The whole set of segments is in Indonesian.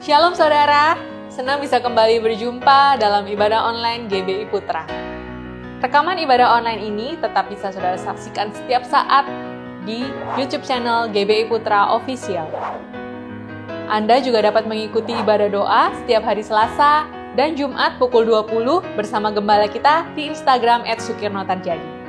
Shalom saudara, senang bisa kembali berjumpa dalam ibadah online GBI Putra. Rekaman ibadah online ini tetap bisa saudara saksikan setiap saat di YouTube channel GBI Putra Official. Anda juga dapat mengikuti ibadah doa setiap hari Selasa dan Jumat pukul 20 bersama gembala kita di Instagram @sukirnotarjadi.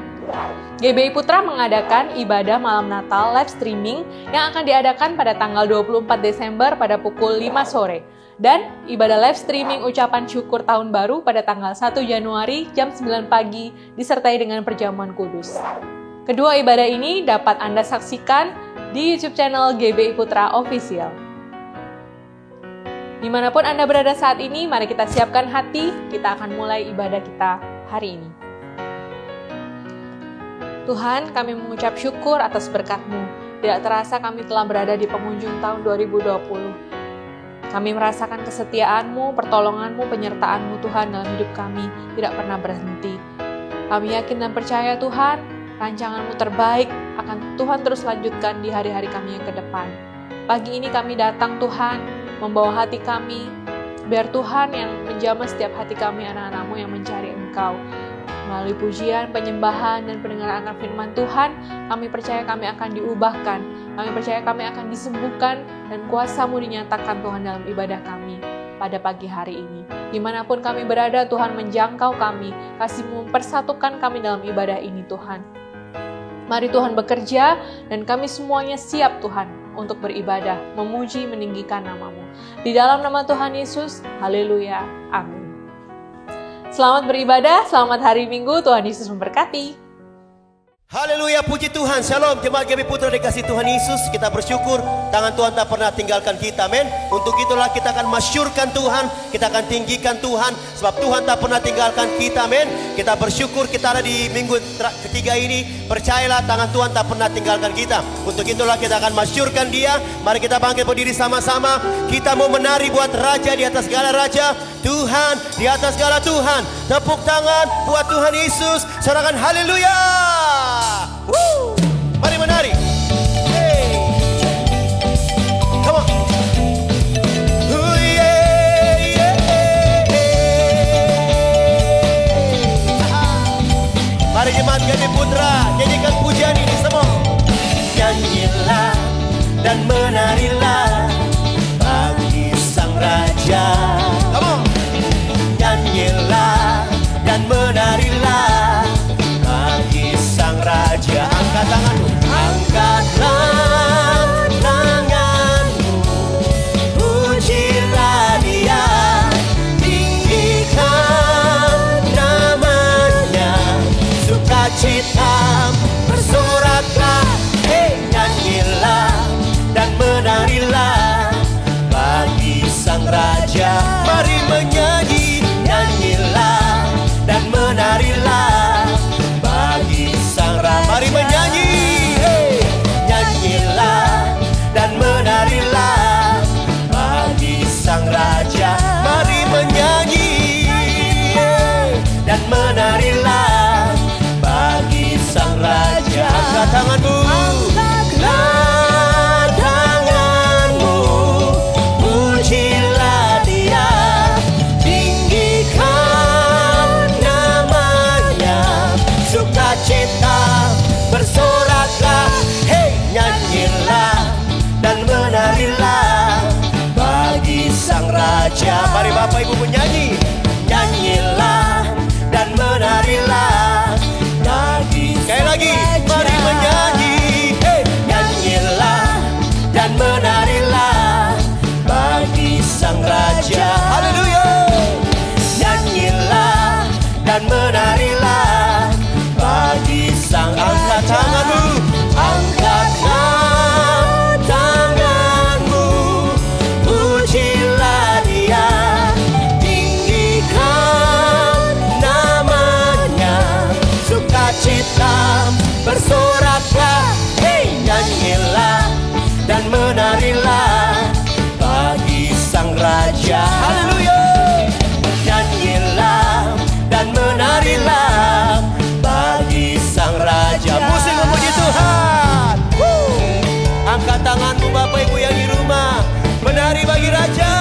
GBI Putra mengadakan ibadah malam Natal live streaming yang akan diadakan pada tanggal 24 Desember pada pukul 5 sore. Dan ibadah live streaming ucapan syukur tahun baru pada tanggal 1 Januari jam 9 pagi disertai dengan perjamuan kudus. Kedua ibadah ini dapat Anda saksikan di YouTube channel GBI Putra Official. Dimanapun Anda berada saat ini, mari kita siapkan hati, kita akan mulai ibadah kita hari ini. Tuhan, kami mengucap syukur atas berkat-Mu. Tidak terasa kami telah berada di penghujung tahun 2020. Kami merasakan kesetiaan-Mu, pertolongan-Mu, penyertaan-Mu Tuhan dalam hidup kami tidak pernah berhenti. Kami yakin dan percaya Tuhan, rancangan-Mu terbaik akan Tuhan terus lanjutkan di hari-hari kami yang ke depan. Pagi ini kami datang Tuhan, membawa hati kami, biar Tuhan yang menjamah setiap hati kami anak-anak-Mu yang mencari Engkau. Melalui pujian, penyembahan, dan pendengaran akan firman Tuhan, kami percaya kami akan diubahkan, kami percaya kami akan disembuhkan, dan kuasa-Mu dinyatakan Tuhan dalam ibadah kami pada pagi hari ini. Dimanapun kami berada, Tuhan menjangkau kami, kasih-Mu mempersatukan kami dalam ibadah ini Tuhan. Mari Tuhan bekerja, dan kami semuanya siap Tuhan untuk beribadah, memuji, meninggikan nama-Mu. Di dalam nama Tuhan Yesus, haleluya, amin. Selamat beribadah, selamat hari Minggu, Tuhan Yesus memberkati. Haleluya, puji Tuhan. Shalom, jemaat GBI Putra dikasih Tuhan Yesus. Kita bersyukur tangan Tuhan tak pernah tinggalkan kita, amin. Untuk itulah kita akan masyurkan Tuhan, kita akan tinggikan Tuhan, sebab Tuhan tak pernah tinggalkan kita, amin. Kita bersyukur kita ada di minggu ketiga ini. Percayalah tangan Tuhan tak pernah tinggalkan kita. Untuk itulah kita akan masyurkan Dia. Mari kita bangkit berdiri sama-sama. Kita mau menari buat Raja di atas segala Raja, Tuhan di atas segala Tuhan. Tepuk tangan buat Tuhan Yesus. Sorakan haleluya. Woo! Mari menari. Hey. Come on. Oh, yeah, yeah, yeah. Mari jemaat GBI Putra nyanyikan pujian ini semua. Nyanyilah dan menarilah bagi Sang Raja. Come on. Nyanyilah dan menarilah bagi Sang Raja. Angkat tanganmu, angkatlah tanganmu, pujilah Dia, tinggikan namanya, sukacita bersoraklah, hey, nyanyilah dan menarilah bagi Sang Raja. Mari menyanyi, nyanyilah dan menarilah bagi Sang Raja. Mari menyanyi, hey. Nyanyilah dan menarilah bagi Sang Raja. Mari menyanyi, hey. Dan menarilah bagi Sang Raja. Angkat tanganmu, angkatlah tanganmu, pujilah Dia, tinggikan namanya, sukacita bersoraklah, hey, nyanyilah dan menarilah bagi Sang Raja. Mari Bapak Ibu menyanyi, nyanyilah dan menarilah bagi sekali lagi, mari menyanyi, hey, nyanyilah dan menarilah bagi Sang Raja. Haleluya. Nyanyilah dan menarilah bagi Sang. Angkat tanganmu, angkatlah tanganmu, pujilah Dia, tinggikan namanya, sukacita bersoraklah, hey, nyanyilah dan menarilah bagi Sang Raja. Haleluya. Nyanyilah dan menarilah bagi Sang Raja. Musik memuji Tuhan. Angkat tanganmu Bapak Ibu yang di rumah, menari bagi Raja.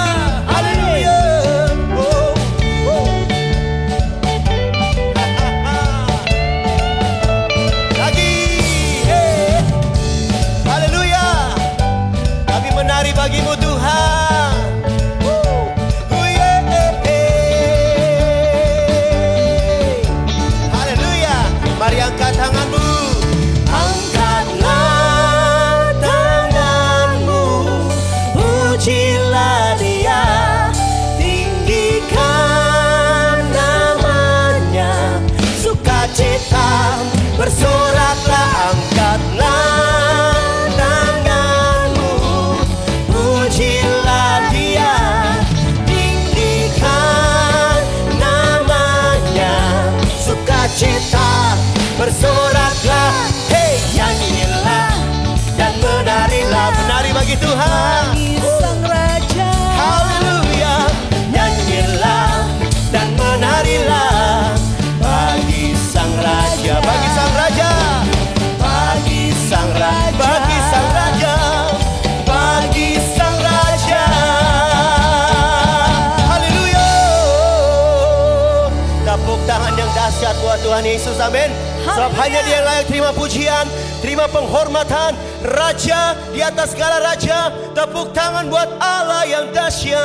Tuhan Yesus, amin. Sebab hanya Dia yang layak terima pujian, terima penghormatan, Raja di atas segala raja. Tepuk tangan buat Allah yang dahsyat.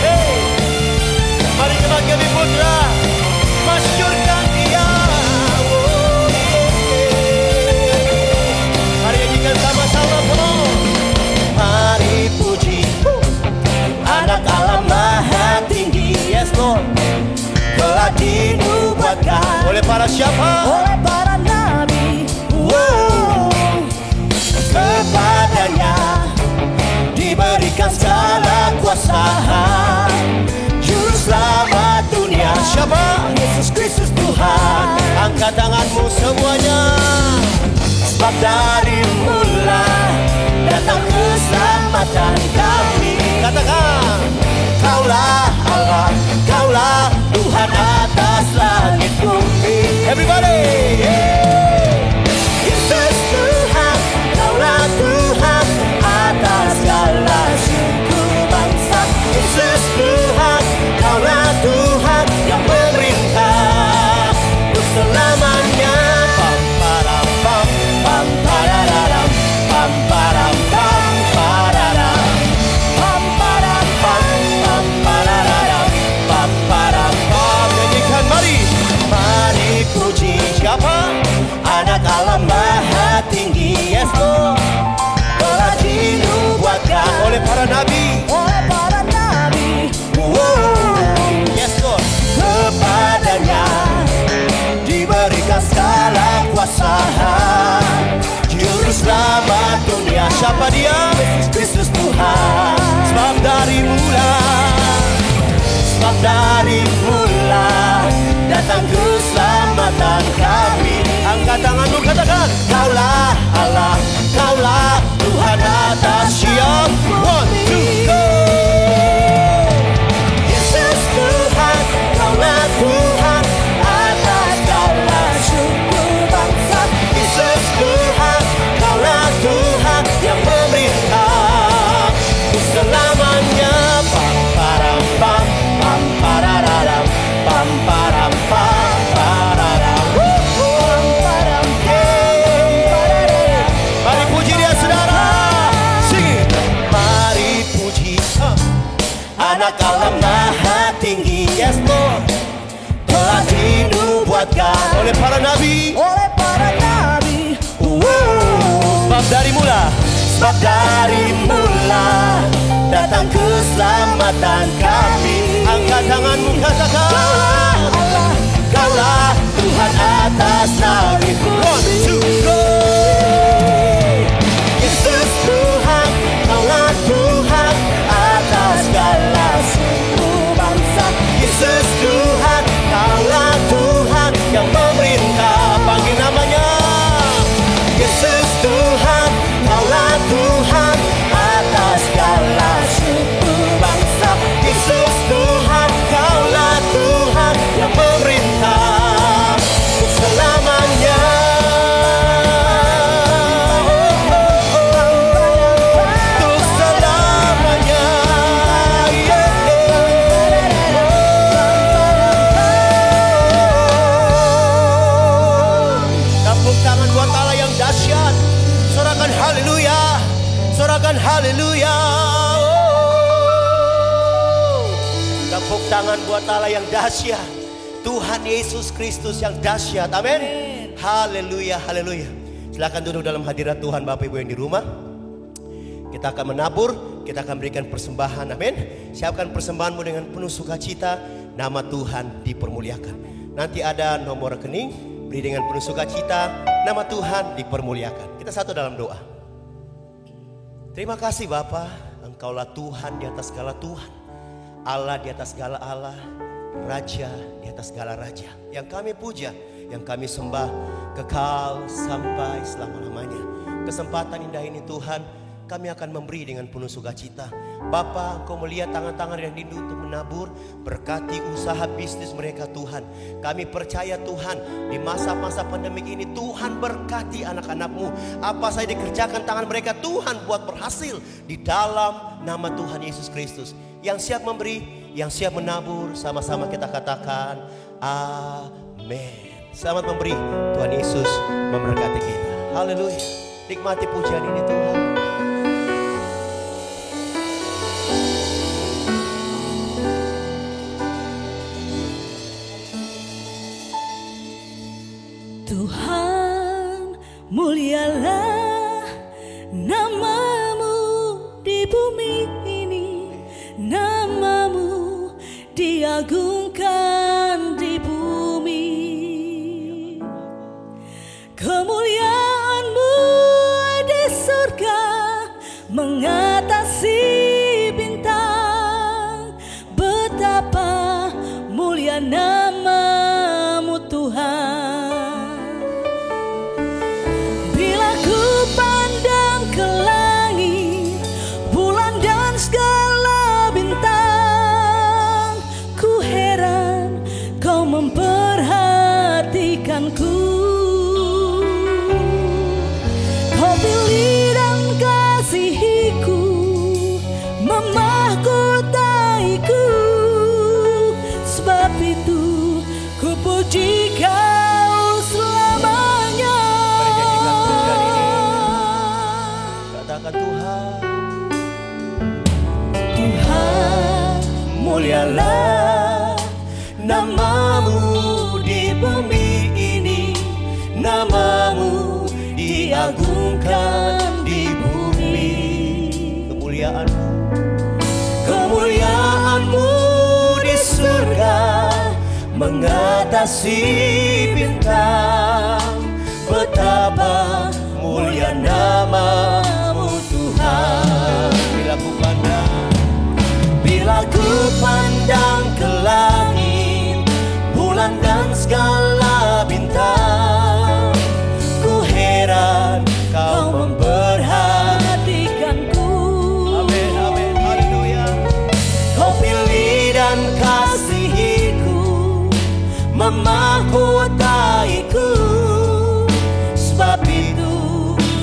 Hey, mari jemaat GBI Putra masyurkan Dia. Mari nyanyikan sama-sama, come on. Mari puji Anak Allah Maha Tinggi, yes Lord. Telah dinubuatkan oleh para siapa? Oleh para nabi. Kepadanya diberikan segala kuasa, Juru Selamat dunia. Siapa? Yesus Kristus Tuhan. Angkat tanganmu semuanya. Sebab dari mula datang keselamatan kami. Katakan, Kaulah Allah, Kaulah Tuhan atas langit bumi. Everybody, Yesus Tuhan, Kaulah Tuhan atas segala suku bangsa. Yesus Tuhan, Kaulah Tuhan yang memerintah untuk selamanya. Pam param pam pam pararam pam param pam pararam pam param pam pam pararam pam param pam. Nyanyikan, mari, mari puji siapa? Anak Allah Maha Tinggi, yes Lord. Telah dinubuatkan oleh para nabi. Oleh para nabi. Yes Lord. Kepadanya diberikan segala kuasa, Juru Selamat dunia. Siapa Dia? Yesus Kristus Tuhan. Sebab dari mula datang keselamatan kami. Angkat tanganmu, katakan, Kaulah Allah, Kaulah Tuhan atas siap. 1, 2, go. Yesus Tuhan, Kaulah Tuhan atas segala suku bangsa. Yesus Tuhan, Kaulah Tuhan yang memerintah selamanya. Pam param pam pam pararam pam param pam pararam pam param pararam. Mari puji Dia, saudara. Sing it. Mari puji Anak Allah Maha Tinggi, yes Lord. Telah dinubuatkan oleh para nabi. Oleh para nabi. Sebab dari mula datang keselamatan kami. Angkat tanganmu, katakan, Allah, Kaulah Tuhan atas langit bumi. 1, 2, go. Yesus Tuhan, Kaulah Tuhan atas segala suku bangsa. Yesus Tuhan, Kaulah Tuhan yang memerintah. Panggil namanya. Yesus Tuhan, Kaulah Tuhan atas segala suku bangsa. Yesus Tuhan, Kaulah Tuhan yang memerintah untuk selamanya. Untuk selamanya. Tepuk tangan buat Allah yang dahsyat. Sorakan haleluya. Sorakan haleluya. Tepuk tangan buat Allah yang dahsyat. Tuhan Yesus Kristus yang dahsyat. Amin. Haleluya, haleluya. Silakan duduk dalam hadirat Tuhan, Bapak Ibu yang di rumah. Kita akan menabur, kita akan berikan persembahan. Amin. Siapkan persembahanmu dengan penuh sukacita. Nama Tuhan dipermuliakan. Nanti ada nomor rekening, beri dengan penuh sukacita. Nama Tuhan dipermuliakan. Kita satu dalam doa. Terima kasih Bapa, Engkaulah Tuhan di atas segala Tuhan, Allah di atas segala Allah, Raja di atas segala Raja. Yang kami puja, yang kami sembah kekal sampai selama-lamanya. Kesempatan indah ini Tuhan, kami akan memberi dengan penuh sukacita. Bapa, Engkau melihat tangan-tangan yang rindu untuk menabur. Berkati usaha bisnis mereka Tuhan. Kami percaya Tuhan, di masa-masa pandemik ini Tuhan berkati anak-anak-Mu. Apa saja dikerjakan tangan mereka Tuhan buat berhasil di dalam nama Tuhan Yesus Kristus. Yang siap memberi, Yang siap menabur, sama-sama kita katakan amin. Selamat memberi, Tuhan Yesus memberkati kita. Haleluya. Nikmati pujian ini Tuhan. Tuhan, mulialah namamu di bumi ini, namamu diagungkan di bumi. Kemuliaanmu di surga mengatasi bintang. Betapa mulia namamu Tuhan. Bila ku pandang ke langit, bulan dan segala bintang, ku heran kau memperhatikanku. Kau pilih dan kasihiku, memahkotaiku. Sebab itu ku puji kau selamanya. Katakan Tuhan. Tuhan, mulialah namamu di bumi ini, namamu diagungkan di bumi. Kemuliaanmu di surga mengatasi bintang. Betapa mulia namamu Tuhan. Bila ku pandang ke langit, bulan dan segala bintang, ku heran kau memperhatikanku. Amin, amin, haleluya. Kau pilih dan kasihiku, memahkotaiku. Sebab itu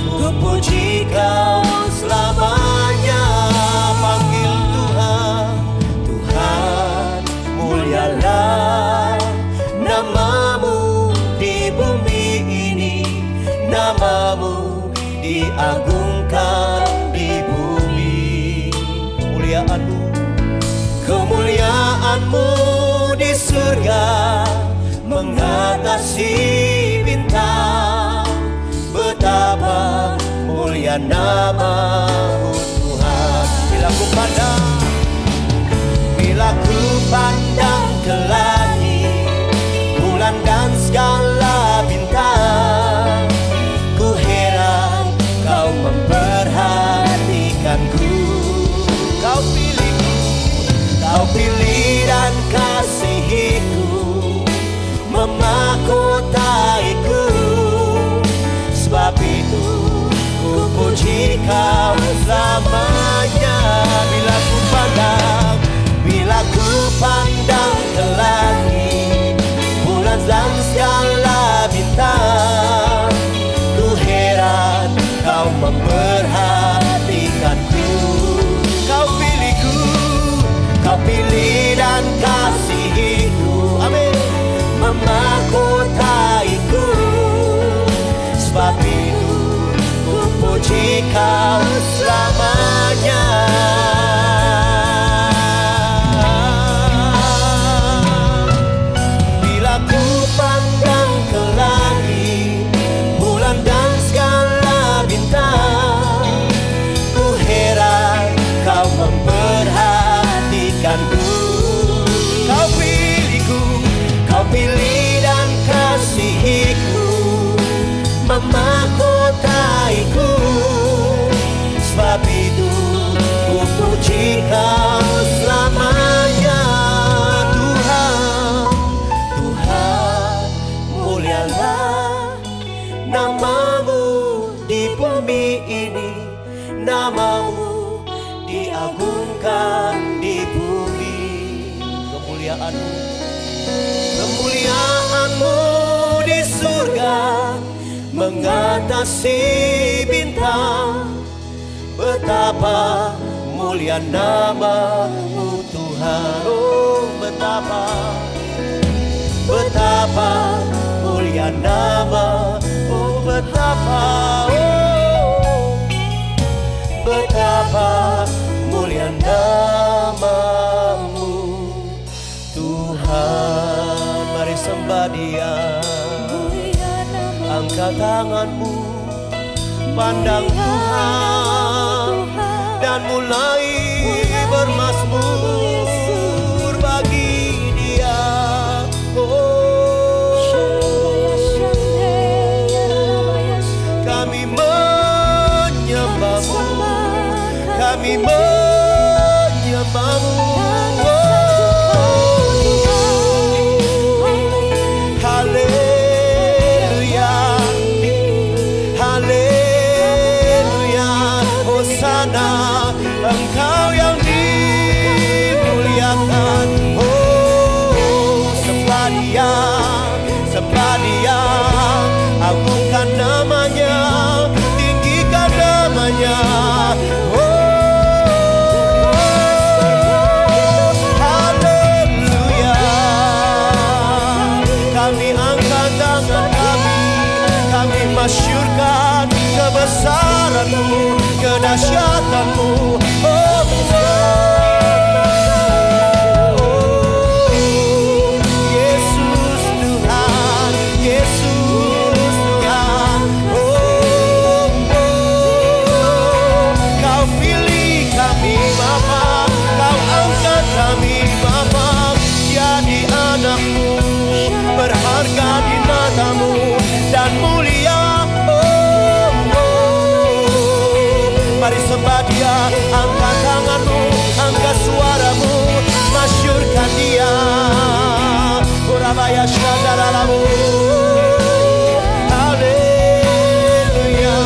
ku puji kau selamanya. Panggil Tuhan, Tuhan, mulialah namamu di bumi ini, namamu diagungkan di bumi. Kemuliaanmu di surga mengatasi bintang. Betapa mulia namamu Tuhan. Bila ku pandang ke langit, bulan dan segala bintang, ku heran kau memperhatikanku. Kau pilih dan kasihiku, memahkotaiku. Sebab itu ku puji kau selamanya. Bila ku pandang ke langit, bulan dan segala bintang, ku heran kau memperhatikanku. Kau pilih dan kasihiku, amin, memahkotaiku. Sebab itu ku puji kau selamanya. Bila ku pandang ke langit, bulan dan segala bintang, ku heran kau memperhatikanku. Kau pilih dan kasihiku, memahkotaiku. Sebab itu ku puji kau selamanya. Tuhan, mulialah namamu di bumi ini, namamu diagungkan di bumi. Kemuliaanmu di surga mengatasi bintang. Betapa mulia namamu Tuhan. Tuhan. Oh betapa mulia nama. Oh betapa mulia namamu Tuhan. Mari sembah Dia. Angkat tanganmu, pandang Tuhan, dan mulai bermazmur bagi Dia. Oh, kami menyembahmu, kami menyembahmu. Engkau yang dimuliakan. Oh, sembah Dia, agungkan namanya, tinggikan namanya. Oh, haleluya. Kami angkat tangan kami masyurkan kebesaran-Mu, kedahsyatan-Mu. Berharga di matamu dan mulia. Mari sembah Dia, angkat tanganmu, angkat suaramu, masyurkan Dia. Urabaya syadaralamu. Haleluya.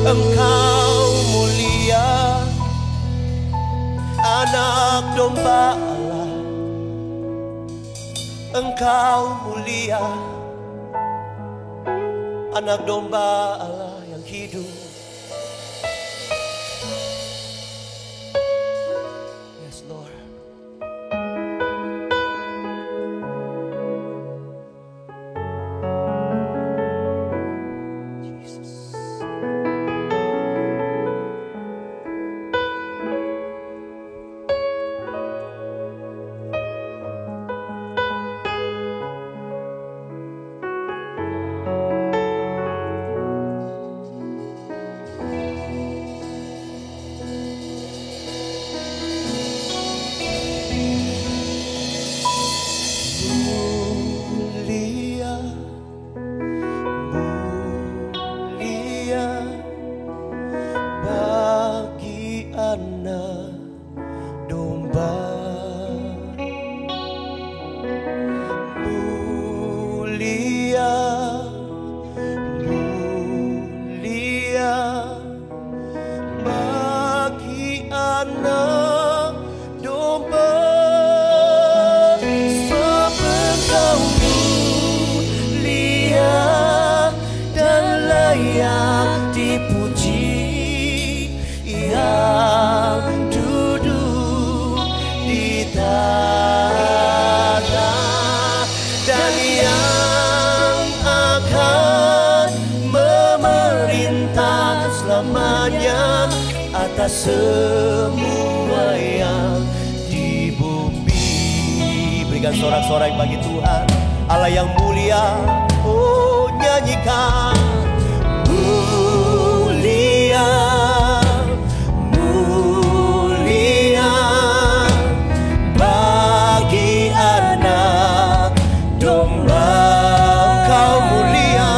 Engkau mulia, Anak domba Allah. Engkau mulia, Anak domba Allah yang hidup. Yes, Lord. Atas semua yang di bumi. Berikan sorak-sorai bagi Tuhan Allah yang mulia. Oh, nyanyikan. Mulia, mulia bagi anak domba. Engkau mulia,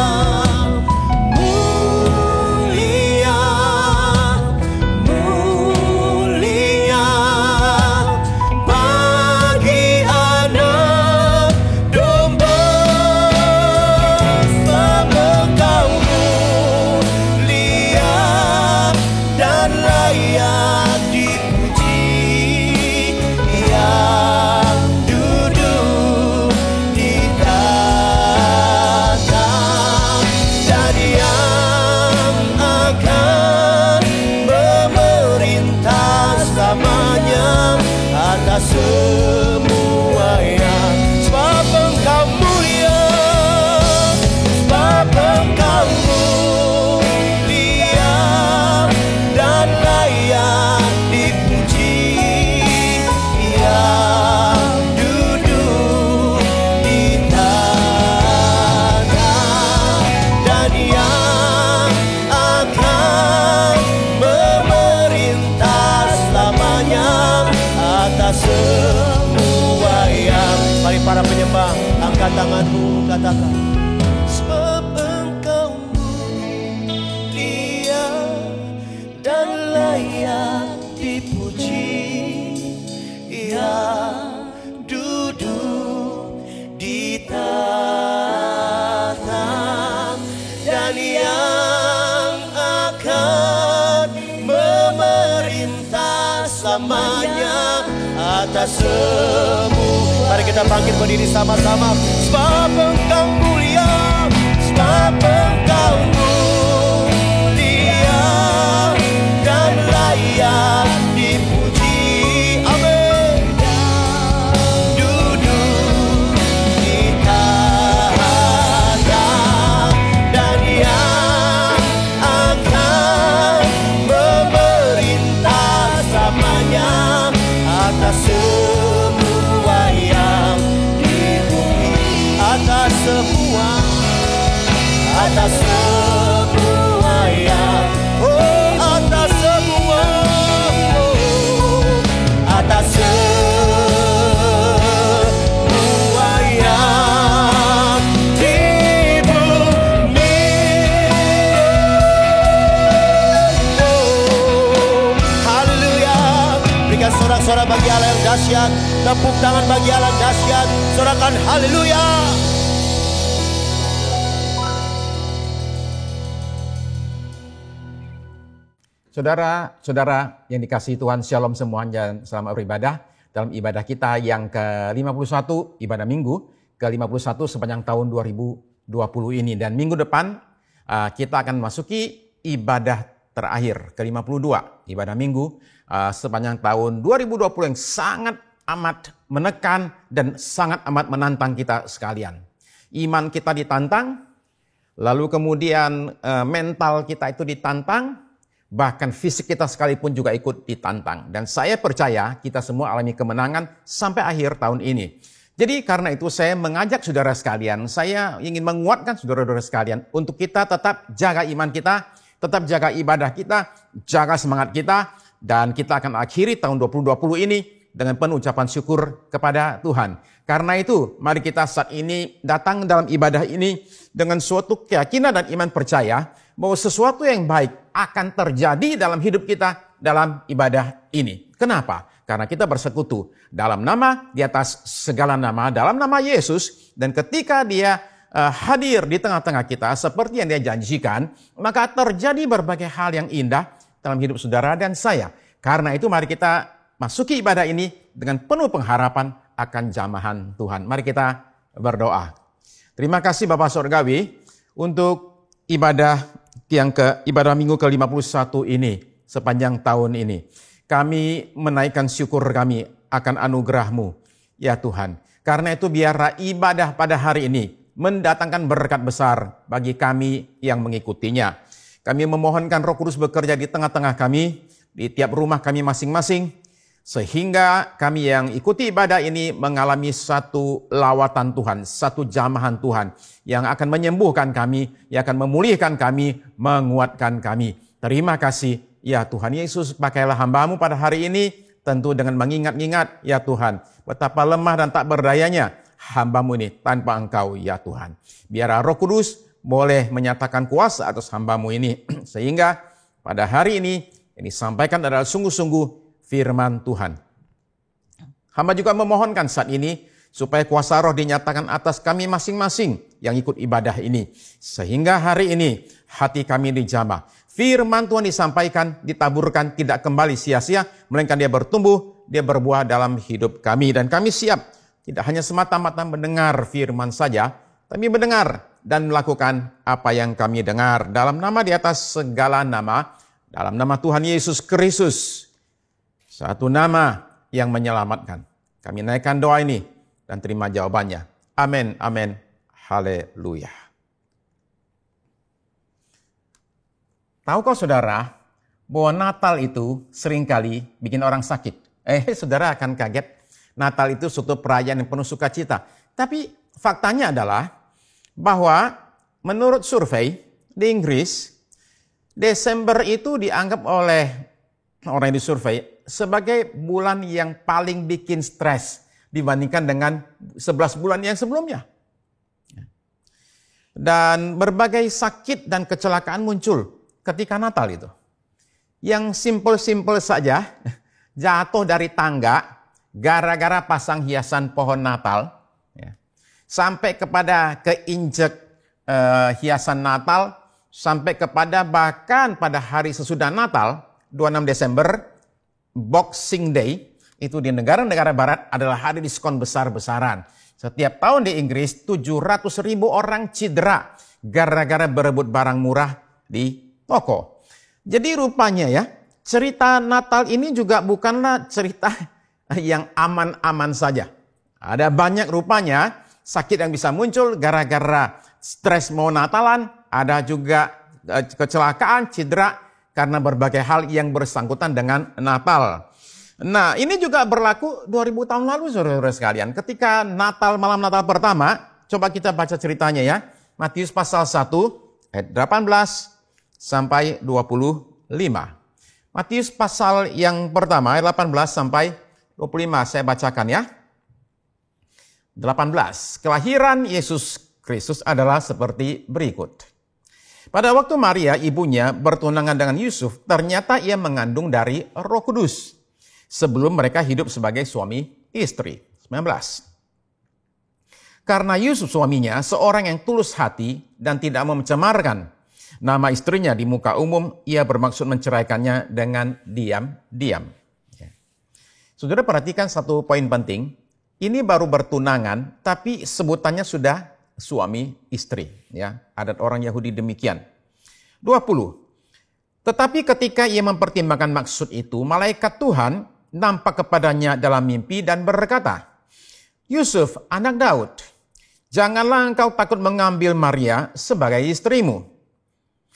firman-Mu, katakan. Sebab Engkau mulia dan layak dipuji, yang duduk di tahta dan yang akan memerintah selamanya atas semua. Mari kita bangkit berdiri sama-sama. Sebab Engkau mulia, sebab Engkau mulia dan layak dipuji. Amin. Duduk di tahta dan yang akan memerintah selamanya atas semua yang di bumi, atas semua yang, atas semua, atas semua yang di bumi. Haleluya. Berikan sorak-sorak bagi Allah yang dahsyat. Tepuk tangan bagi Allah yang dahsyat. Sorakan haleluya. Saudara-saudara yang dikasihi Tuhan, shalom semuanya, selamat beribadah dalam ibadah kita yang ke-51, ibadah minggu ke-51 sepanjang tahun 2020 ini. Dan minggu depan kita akan masuki ibadah terakhir ke-52, ibadah minggu sepanjang tahun 2020 yang sangat amat menekan dan sangat amat menantang kita sekalian. Iman kita ditantang, lalu kemudian mental kita itu ditantang, bahkan fisik kita sekalipun juga ikut ditantang. Dan saya percaya kita semua alami kemenangan sampai akhir tahun ini. Jadi karena itu saya mengajak saudara sekalian, saya ingin menguatkan saudara-saudara sekalian untuk kita tetap jaga iman kita, tetap jaga ibadah kita, jaga semangat kita, dan kita akan akhiri tahun 2020 ini dengan penuh ucapan syukur kepada Tuhan. Karena itu mari kita saat ini datang dalam ibadah ini dengan suatu keyakinan dan iman percaya bahwa sesuatu yang baik akan terjadi dalam hidup kita dalam ibadah ini. Kenapa? Karena kita bersekutu dalam nama, di atas segala nama, dalam nama Yesus. Dan ketika dia hadir di tengah-tengah kita seperti yang dia janjikan, maka terjadi berbagai hal yang indah dalam hidup saudara dan saya. Karena itu mari kita masuki ibadah ini dengan penuh pengharapan akan jamahan Tuhan. Mari kita berdoa. Terima kasih Bapak Surgawi untuk ibadah ibadah minggu ke-51 ini sepanjang tahun ini. Kami menaikkan syukur kami akan anugerah-Mu, ya Tuhan. Karena itu biarlah ibadah pada hari ini mendatangkan berkat besar bagi kami yang mengikutinya. Kami memohonkan Roh Kudus bekerja di tengah-tengah kami, di tiap rumah kami masing-masing, sehingga kami yang ikuti ibadah ini mengalami satu lawatan Tuhan, satu jamahan Tuhan yang akan menyembuhkan kami, yang akan memulihkan kami, menguatkan kami. Terima kasih ya Tuhan Yesus, pakailah hamba-Mu pada hari ini, tentu dengan mengingat-ingat ya Tuhan, betapa lemah dan tak berdayanya hamba-Mu ini tanpa Engkau ya Tuhan. Biar Roh Kudus boleh menyatakan kuasa atas hamba-Mu ini, sehingga pada hari ini yang disampaikan adalah sungguh-sungguh firman Tuhan. Hamba juga memohonkan saat ini supaya kuasa roh dinyatakan atas kami masing-masing yang ikut ibadah ini. Sehingga hari ini hati kami dijamah. Firman Tuhan disampaikan, ditaburkan, tidak kembali sia-sia, melainkan dia bertumbuh, dia berbuah dalam hidup kami. Dan kami siap tidak hanya semata-mata mendengar firman saja, tapi mendengar dan melakukan apa yang kami dengar. Dalam nama di atas segala nama, dalam nama Tuhan Yesus Kristus, satu nama yang menyelamatkan. Kami naikkan doa ini dan terima jawabannya. Amin, amin, haleluya. Tahukah saudara bahwa Natal itu seringkali bikin orang sakit? Saudara akan kaget. Natal itu suatu perayaan yang penuh sukacita. Tapi faktanya adalah bahwa menurut survei di Inggris, Desember itu dianggap oleh orang yang disurvei sebagai bulan yang paling bikin stres dibandingkan dengan 11 bulan yang sebelumnya. Dan berbagai sakit dan kecelakaan muncul ketika Natal itu. Yang simpel-simpel saja, jatuh dari tangga gara-gara pasang hiasan pohon Natal, ya. Sampai kepada keinjek hiasan Natal, sampai kepada bahkan pada hari sesudah Natal, 26 Desember, Boxing Day, itu di negara-negara barat adalah hari diskon besar-besaran. Setiap tahun di Inggris, 700.000 orang cedera gara-gara berebut barang murah di toko. Jadi rupanya ya, cerita Natal ini juga bukanlah cerita yang aman-aman saja. Ada banyak rupanya sakit yang bisa muncul gara-gara stres mau Natalan. Ada juga kecelakaan, cedera karena berbagai hal yang bersangkutan dengan Natal. Nah, ini juga berlaku 2000 tahun lalu, saudara-saudara sekalian. Ketika malam Natal pertama, coba kita baca ceritanya ya. Matius pasal 1, ayat 18 sampai 25. Matius pasal yang pertama, ayat 18 sampai 25. Saya bacakan ya. 18. Kelahiran Yesus Kristus adalah seperti berikut. Pada waktu Maria, ibunya, bertunangan dengan Yusuf, ternyata ia mengandung dari Roh Kudus. Sebelum mereka hidup sebagai suami istri. 19. Karena Yusuf suaminya seorang yang tulus hati dan tidak mencemarkan nama istrinya di muka umum, ia bermaksud menceraikannya dengan diam-diam. Saudara perhatikan satu poin penting. Ini baru bertunangan, tapi sebutannya sudah suami istri. Ya, adat orang Yahudi demikian. 20. Tetapi ketika ia mempertimbangkan maksud itu, malaikat Tuhan nampak kepadanya dalam mimpi dan berkata, Yusuf, anak Daud, janganlah engkau takut mengambil Maria sebagai istrimu.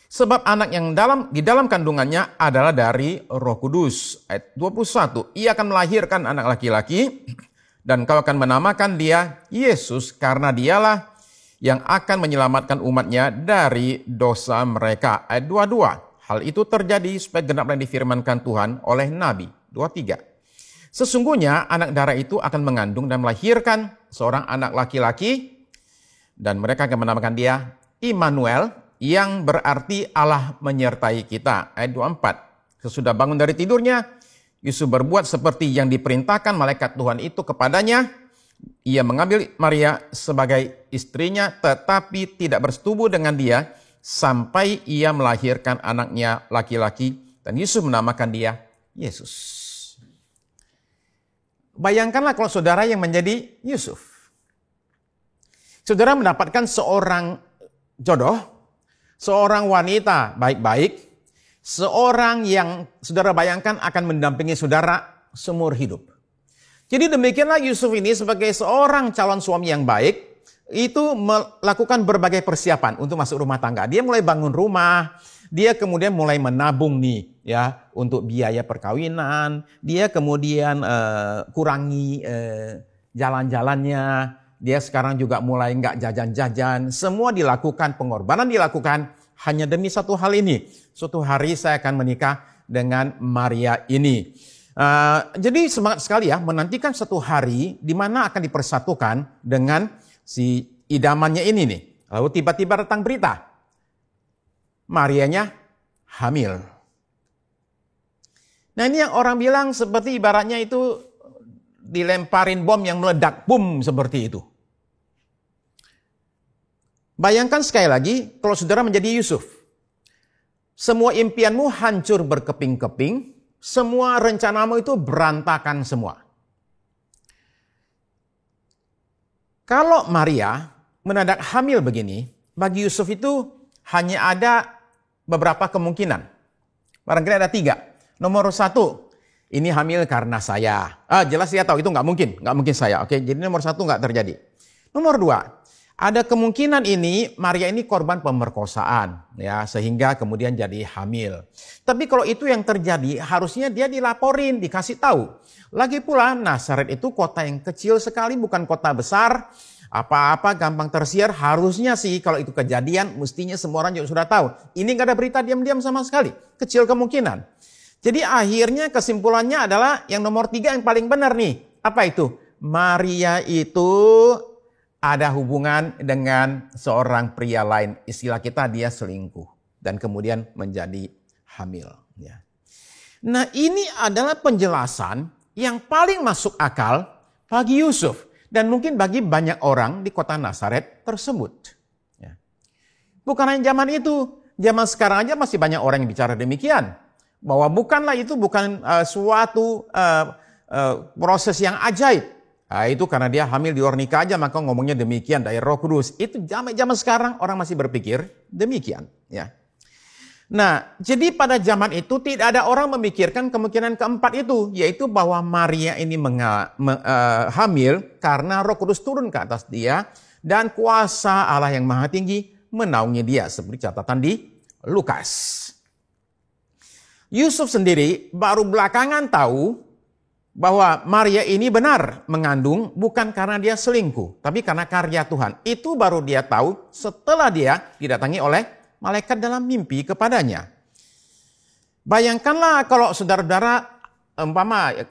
Sebab anak yang di dalam kandungannya adalah dari Roh Kudus. Ayat 21, ia akan melahirkan anak laki-laki dan kau akan menamakan dia Yesus karena dialah yang akan menyelamatkan umatnya dari dosa mereka. Ayat 22, hal itu terjadi supaya genaplah yang difirmankan Tuhan oleh Nabi. 23. Sesungguhnya anak darah itu akan mengandung dan melahirkan seorang anak laki-laki dan mereka akan menamakan dia Immanuel yang berarti Allah menyertai kita. Ayat 24. Sesudah bangun dari tidurnya, Yusuf berbuat seperti yang diperintahkan malaikat Tuhan itu kepadanya. Ia mengambil Maria sebagai istrinya tetapi tidak bersetubuh dengan dia sampai ia melahirkan anaknya laki-laki dan Yusuf menamakan dia Yesus. Bayangkanlah kalau saudara yang menjadi Yusuf. Saudara mendapatkan seorang jodoh, seorang wanita baik-baik, seorang yang saudara bayangkan akan mendampingi saudara seumur hidup. Jadi demikianlah Yusuf ini sebagai seorang calon suami yang baik, itu melakukan berbagai persiapan untuk masuk rumah tangga. Dia mulai bangun rumah, dia kemudian mulai menabung nih ya untuk biaya perkawinan, dia kemudian kurangi jalan-jalannya, dia sekarang juga mulai nggak jajan-jajan, semua dilakukan, pengorbanan dilakukan hanya demi satu hal ini. Suatu hari saya akan menikah dengan Maria ini. Jadi semangat sekali ya menantikan satu hari di mana akan dipersatukan dengan si idamannya ini nih. Lalu tiba-tiba datang berita. Marianya hamil. Nah ini yang orang bilang seperti ibaratnya itu dilemparin bom yang meledak, boom seperti itu. Bayangkan sekali lagi kalau saudara menjadi Yusuf. Semua impianmu hancur berkeping-keping, semua rencanamu itu berantakan semua. Kalau Maria mendadak hamil begini, bagi Yusuf itu hanya ada beberapa kemungkinan. Barangkali ada 3. Nomor 1, ini hamil karena saya. Jelas dia tahu itu nggak mungkin saya. Oke, jadi nomor 1 nggak terjadi. Nomor 2, ada kemungkinan ini Maria ini korban pemerkosaan, ya sehingga kemudian jadi hamil. Tapi kalau itu yang terjadi, harusnya dia dilaporin, dikasih tahu. Lagi pula Nazaret itu kota yang kecil sekali, bukan kota besar. Apa-apa gampang tersiar, harusnya sih kalau itu kejadian, mestinya semua orang juga sudah tahu. Ini nggak ada berita diam-diam sama sekali, kecil kemungkinan. Jadi akhirnya kesimpulannya adalah yang nomor 3 yang paling benar nih. Apa itu? Maria itu ada hubungan dengan seorang pria lain. Istilah kita dia selingkuh dan kemudian menjadi hamil. Ya. Nah, ini adalah penjelasan yang paling masuk akal bagi Yusuf dan mungkin bagi banyak orang di kota Nazaret tersebut. Ya. Bukan hanya zaman itu, zaman sekarang aja masih banyak orang yang bicara demikian. Bahwa itu bukan suatu proses yang ajaib. Nah, itu karena dia hamil di luar nikah aja, maka ngomongnya demikian dari Roh Kudus. Itu zaman sekarang orang masih berpikir demikian. Ya. Nah, jadi pada zaman itu tidak ada orang memikirkan kemungkinan keempat itu, yaitu bahwa Maria ini hamil karena Roh Kudus turun ke atas dia dan kuasa Allah yang Maha Tinggi menaungi dia, seperti catatan di Lukas. Yusuf sendiri baru belakangan tahu bahwa Maria ini benar mengandung bukan karena dia selingkuh, tapi karena karya Tuhan. Itu baru dia tahu setelah dia didatangi oleh malaikat dalam mimpi kepadanya. Bayangkanlah kalau saudara-saudara,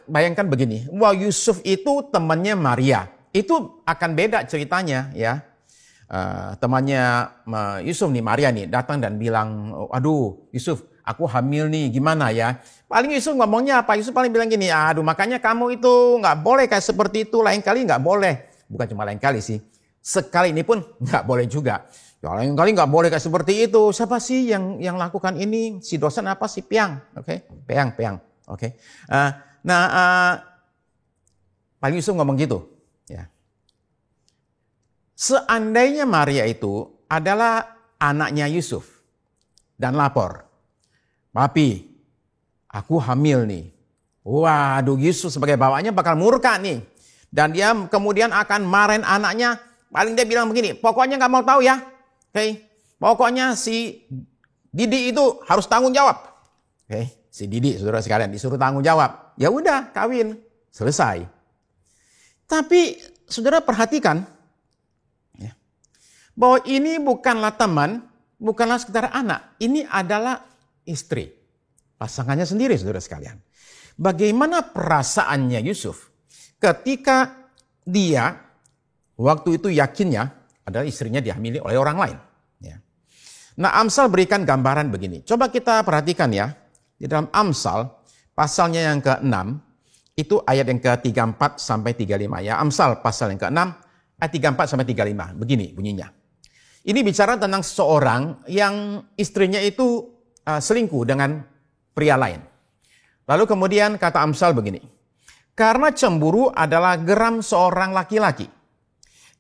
bayangkan begini, bahwa Yusuf itu temannya Maria. Itu akan beda ceritanya ya. Temannya Yusuf nih, Maria nih, datang dan bilang, aduh Yusuf, aku hamil nih, gimana ya? Paling Yusuf ngomongnya apa? Yusuf paling bilang gini, aduh makanya kamu itu nggak boleh kayak seperti itu, lain kali nggak boleh. Bukan cuma lain kali sih, sekali ini pun nggak boleh juga. Ya lain kali nggak boleh kayak seperti itu. Siapa sih yang lakukan ini? Si dosen apa? Si Piang, oke? Piang, oke? Paling Yusuf ngomong gitu, ya. Seandainya Maria itu adalah anaknya Yusuf dan lapor, Papi, aku hamil nih. Waduh, Yusuf sebagai bapaknya bakal murka nih. Dan dia kemudian akan marahin anaknya. Paling dia bilang begini, pokoknya gak mau tahu ya. Oke, pokoknya si Didi itu harus tanggung jawab. Oke, si Didi saudara sekalian disuruh tanggung jawab. Ya udah, kawin, selesai. Tapi saudara perhatikan, ya, bahwa ini bukanlah teman, bukanlah sekedar anak. Ini adalah istri, pasangannya sendiri saudara sekalian. Bagaimana perasaannya Yusuf ketika dia waktu itu yakinnya adalah istrinya dihamili oleh orang lain. Ya. Nah, Amsal berikan gambaran begini. Coba kita perhatikan ya. Di dalam Amsal pasalnya yang ke-6 itu ayat yang ke-34 sampai 35 ya. Amsal pasal yang ke-6 ayat 34 sampai 35. Begini bunyinya. Ini bicara tentang seseorang yang istrinya itu selingkuh dengan pria lain. Lalu kemudian kata Amsal begini. Karena cemburu adalah geram seorang laki-laki.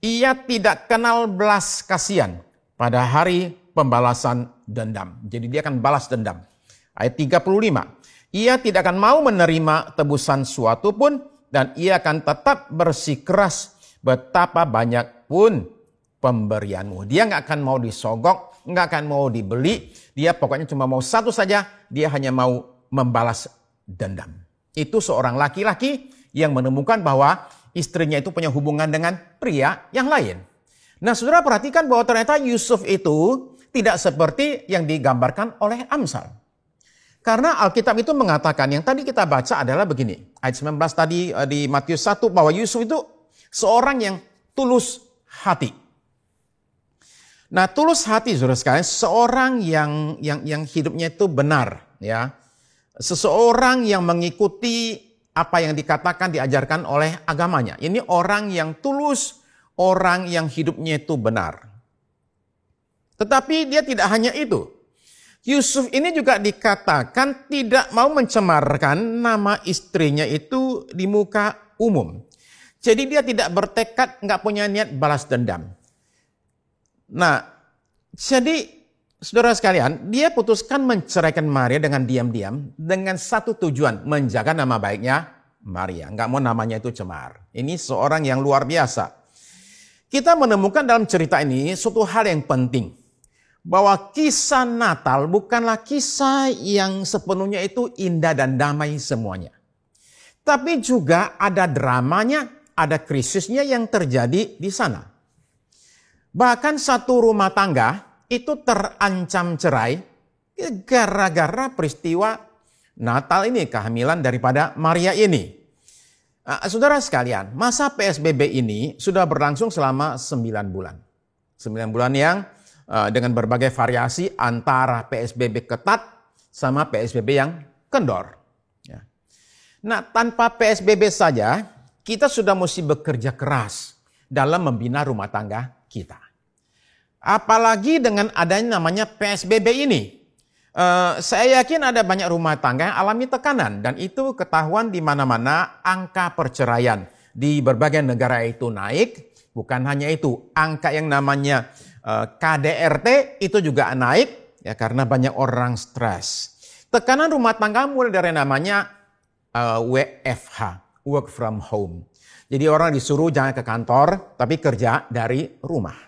Ia tidak kenal belas kasihan pada hari pembalasan dendam. Jadi dia akan balas dendam. Ayat 35. Ia tidak akan mau menerima tebusan suatu pun dan ia akan tetap bersikeras betapa banyak pun pemberianmu. Dia nggak akan mau disogok, nggak akan mau dibeli. Dia pokoknya cuma mau satu saja, dia hanya mau membalas dendam. Itu seorang laki-laki yang menemukan bahwa istrinya itu punya hubungan dengan pria yang lain. Nah, saudara perhatikan bahwa ternyata Yusuf itu tidak seperti yang digambarkan oleh Amsal. Karena Alkitab itu mengatakan, yang tadi kita baca adalah begini. Ayat 19 tadi di Matius 1, bahwa Yusuf itu seorang yang tulus hati. Nah, tulus hati saudara sekalian, seorang yang hidupnya itu benar, ya. Seseorang yang mengikuti apa yang dikatakan diajarkan oleh agamanya. Ini orang yang tulus, orang yang hidupnya itu benar. Tetapi dia tidak hanya itu. Yusuf ini juga dikatakan tidak mau mencemarkan nama istrinya itu di muka umum. Jadi dia tidak bertekad, nggak punya niat balas dendam. Nah, jadi saudara sekalian, dia putuskan menceraikan Maria dengan diam-diam dengan satu tujuan, menjaga nama baiknya Maria. Nggak mau namanya itu cemar. Ini seorang yang luar biasa. Kita menemukan dalam cerita ini suatu hal yang penting. Bahwa kisah Natal bukanlah kisah yang sepenuhnya itu indah dan damai semuanya. Tapi juga ada dramanya, ada krisisnya yang terjadi di sana. Bahkan satu rumah tangga itu terancam cerai gara-gara peristiwa Natal ini, kehamilan daripada Maria ini. Saudara sekalian, masa PSBB ini sudah berlangsung selama 9 bulan. 9 bulan yang dengan berbagai variasi antara PSBB ketat sama PSBB yang kendor. Ya. Nah, tanpa PSBB saja, kita sudah mesti bekerja keras dalam membina rumah tangga kita. Apalagi dengan adanya namanya PSBB ini. Saya yakin ada banyak rumah tangga yang alami tekanan dan itu ketahuan di mana-mana angka perceraian di berbagai negara itu naik. Bukan hanya itu, angka yang namanya KDRT itu juga naik ya karena banyak orang stres. Tekanan rumah tangga mulai dari namanya WFH, work from home. Jadi orang disuruh jangan ke kantor tapi kerja dari rumah.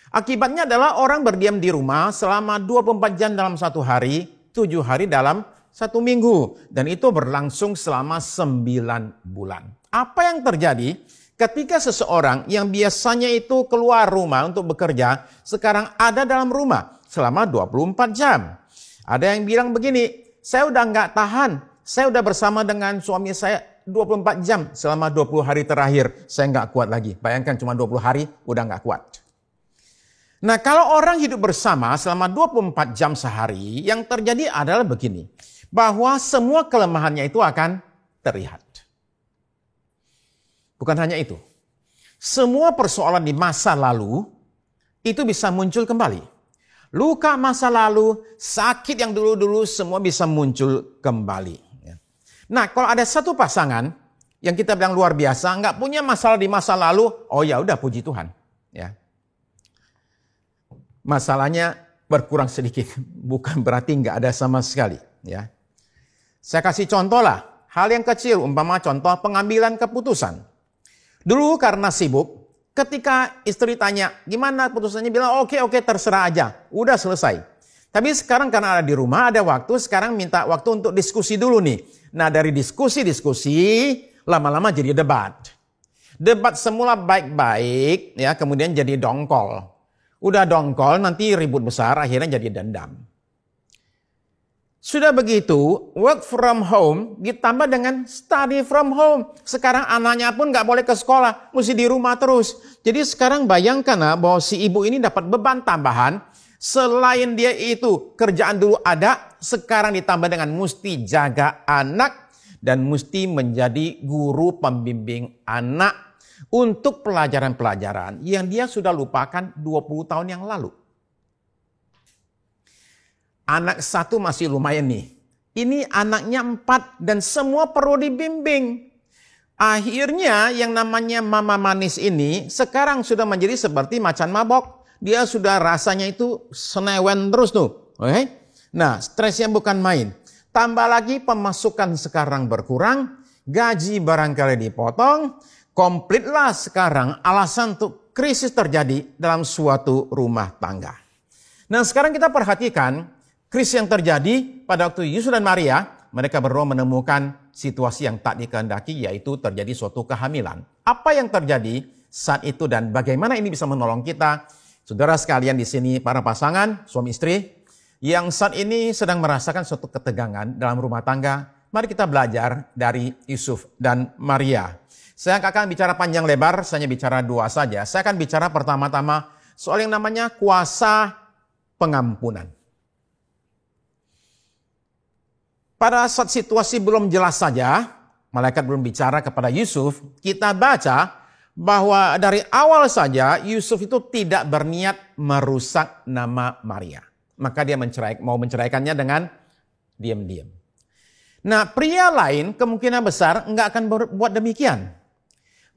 Akibatnya adalah orang berdiam di rumah selama 24 jam dalam satu hari, 7 hari dalam satu minggu. Dan itu berlangsung selama 9 bulan. Apa yang terjadi ketika seseorang yang biasanya itu keluar rumah untuk bekerja, sekarang ada dalam rumah selama 24 jam. Ada yang bilang begini, saya udah nggak tahan, saya udah bersama dengan suami saya 24 jam selama 20 hari terakhir, saya nggak kuat lagi. Bayangkan cuma 20 hari, udah nggak kuat. Nah, kalau orang hidup bersama selama 24 jam sehari, yang terjadi adalah begini, bahwa semua kelemahannya itu akan terlihat. Bukan hanya itu, semua persoalan di masa lalu itu bisa muncul kembali. Luka masa lalu, sakit yang dulu-dulu semua bisa muncul kembali. Nah, kalau ada satu pasangan yang kita bilang luar biasa, nggak punya masalah di masa lalu, oh ya udah puji Tuhan, ya. Masalahnya berkurang sedikit, bukan berarti nggak ada sama sekali. Ya, saya kasih contoh lah, hal yang kecil, umpama contoh pengambilan keputusan. Dulu karena sibuk, ketika istri tanya, gimana keputusannya, bilang oke terserah aja, udah selesai. Tapi sekarang karena ada di rumah, ada waktu, sekarang minta waktu untuk diskusi dulu nih. Nah dari diskusi, lama-lama jadi debat. Debat semula baik-baik, ya kemudian jadi dongkol. Udah dongkol, nanti ribut besar, akhirnya jadi dendam. Sudah begitu, work from home ditambah dengan study from home. Sekarang anaknya pun nggak boleh ke sekolah, mesti di rumah terus. Jadi sekarang bayangkan bahwa si ibu ini dapat beban tambahan. Selain dia itu kerjaan dulu ada, sekarang ditambah dengan mesti jaga anak dan mesti menjadi guru pembimbing anak. Untuk pelajaran-pelajaran yang dia sudah lupakan 20 tahun yang lalu. Anak satu masih lumayan nih. Ini anaknya 4 dan semua perlu dibimbing. Akhirnya yang namanya mama manis ini sekarang sudah menjadi seperti macan mabok. Dia sudah rasanya itu senewen terus tuh. Okay? Nah, stresnya bukan main. Tambah lagi pemasukan sekarang berkurang, gaji barangkali dipotong. Komplitlah sekarang alasan untuk krisis terjadi dalam suatu rumah tangga. Nah sekarang kita perhatikan krisis yang terjadi pada waktu Yusuf dan Maria. Mereka berdua menemukan situasi yang tak dikehendaki, yaitu terjadi suatu kehamilan. Apa yang terjadi saat itu dan bagaimana ini bisa menolong kita? Saudara sekalian di sini para pasangan, suami istri, yang saat ini sedang merasakan suatu ketegangan dalam rumah tangga. Mari kita belajar dari Yusuf dan Maria. Saya akan bicara panjang lebar, saya hanya bicara 2 saja. Saya akan bicara pertama-tama soal yang namanya kuasa pengampunan. Pada saat situasi belum jelas saja, malaikat belum bicara kepada Yusuf, kita baca bahwa dari awal saja Yusuf itu tidak berniat merusak nama Maria. Maka dia mau menceraikannya dengan diam-diam. Nah, pria lain kemungkinan besar nggak akan berbuat demikian.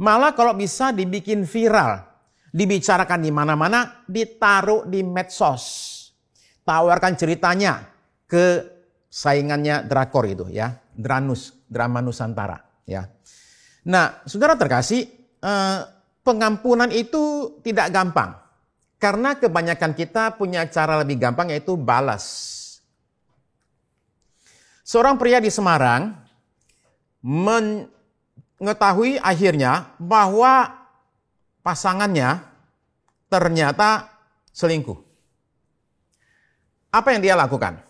Malah kalau bisa dibikin viral, dibicarakan di mana-mana, ditaruh di medsos. Tawarkan ceritanya ke saingannya drakor itu ya, drama Nusantara ya. Nah, saudara terkasih, pengampunan itu tidak gampang. Karena kebanyakan kita punya cara lebih gampang yaitu balas. Seorang pria di Semarang mengetahui akhirnya bahwa pasangannya ternyata selingkuh. Apa yang dia lakukan?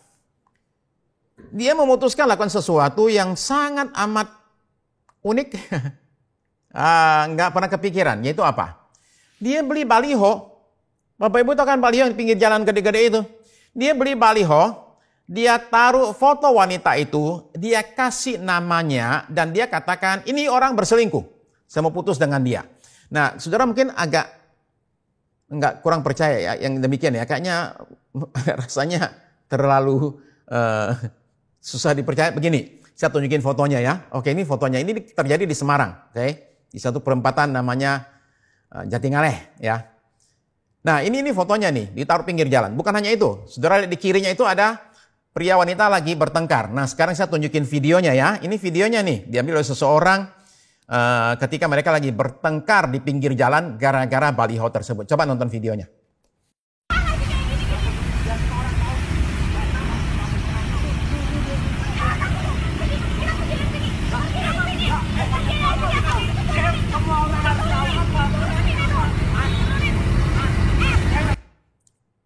Dia memutuskan lakukan sesuatu yang sangat amat unik, nggak pernah kepikiran, yaitu apa? Dia beli baliho. Bapak Ibu tahu kan baliho di pinggir jalan gede-gede itu? Dia beli baliho, dia taruh foto wanita itu, dia kasih namanya, dan dia katakan, ini orang berselingkuh. Saya mau putus dengan dia. Nah, saudara mungkin agak nggak kurang percaya ya, yang demikian ya. Kayaknya rasanya terlalu susah dipercaya. Begini, saya tunjukin fotonya ya. Oke, ini fotonya. Ini terjadi di Semarang. Oke, di satu perempatan namanya Jatingaleh ya. Nah, ini fotonya nih, ditaruh pinggir jalan. Bukan hanya itu. Saudara lihat di kirinya itu ada pria wanita lagi bertengkar. Nah, sekarang saya tunjukin videonya ya. Ini videonya nih, diambil oleh seseorang ketika mereka lagi bertengkar di pinggir jalan gara-gara baliho tersebut. Coba nonton videonya.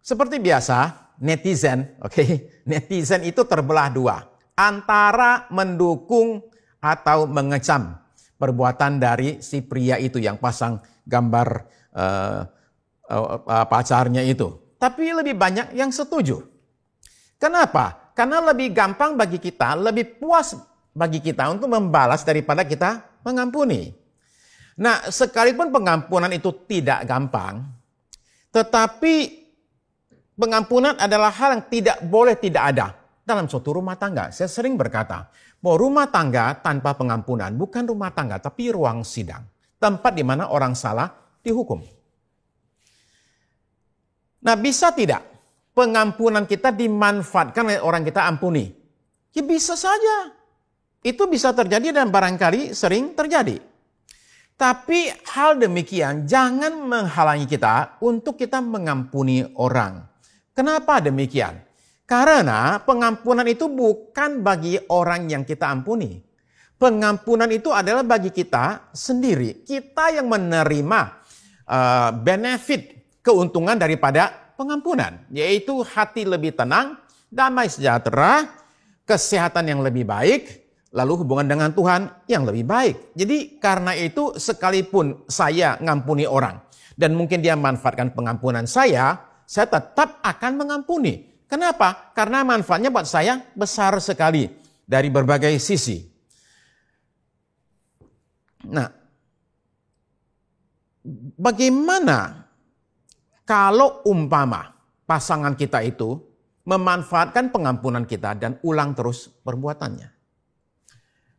Seperti biasa, netizen, netizen itu terbelah dua. Antara mendukung atau mengecam perbuatan dari si pria itu yang pasang gambar pacarnya itu. Tapi lebih banyak yang setuju. Kenapa? Karena lebih gampang bagi kita, lebih puas bagi kita untuk membalas daripada kita mengampuni. Nah, sekalipun pengampunan itu tidak gampang, tetapi pengampunan adalah hal yang tidak boleh tidak ada dalam suatu rumah tangga. Saya sering berkata, bahwa rumah tangga tanpa pengampunan bukan rumah tangga, tapi ruang sidang. Tempat di mana orang salah dihukum. Nah, bisa tidak pengampunan kita dimanfaatkan oleh orang kita ampuni? Ya bisa saja. Itu bisa terjadi dan barangkali sering terjadi. Tapi hal demikian jangan menghalangi kita untuk kita mengampuni orang. Kenapa demikian? Karena pengampunan itu bukan bagi orang yang kita ampuni. Pengampunan itu adalah bagi kita sendiri. Kita yang menerima benefit, keuntungan daripada pengampunan. Yaitu hati lebih tenang, damai sejahtera, kesehatan yang lebih baik, lalu hubungan dengan Tuhan yang lebih baik. Jadi karena itu sekalipun saya ngampuni orang, dan mungkin dia manfaatkan pengampunan saya tetap akan mengampuni. Kenapa? Karena manfaatnya buat saya besar sekali dari berbagai sisi. Nah, bagaimana kalau umpama pasangan kita itu memanfaatkan pengampunan kita dan ulang terus perbuatannya?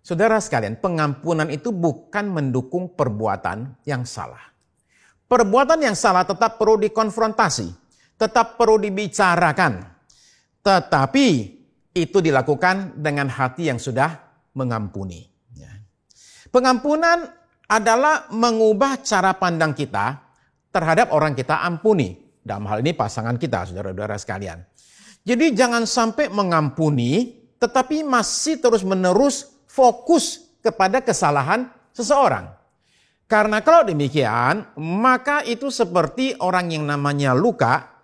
Saudara sekalian, pengampunan itu bukan mendukung perbuatan yang salah. Perbuatan yang salah tetap perlu dikonfrontasi, tetap perlu dibicarakan. Tetapi itu dilakukan dengan hati yang sudah mengampuni. Pengampunan adalah mengubah cara pandang kita terhadap orang kita ampuni. Dalam hal ini pasangan kita, saudara-saudara sekalian. Jadi jangan sampai mengampuni, tetapi masih terus-menerus fokus kepada kesalahan seseorang. Karena kalau demikian, maka itu seperti orang yang namanya luka,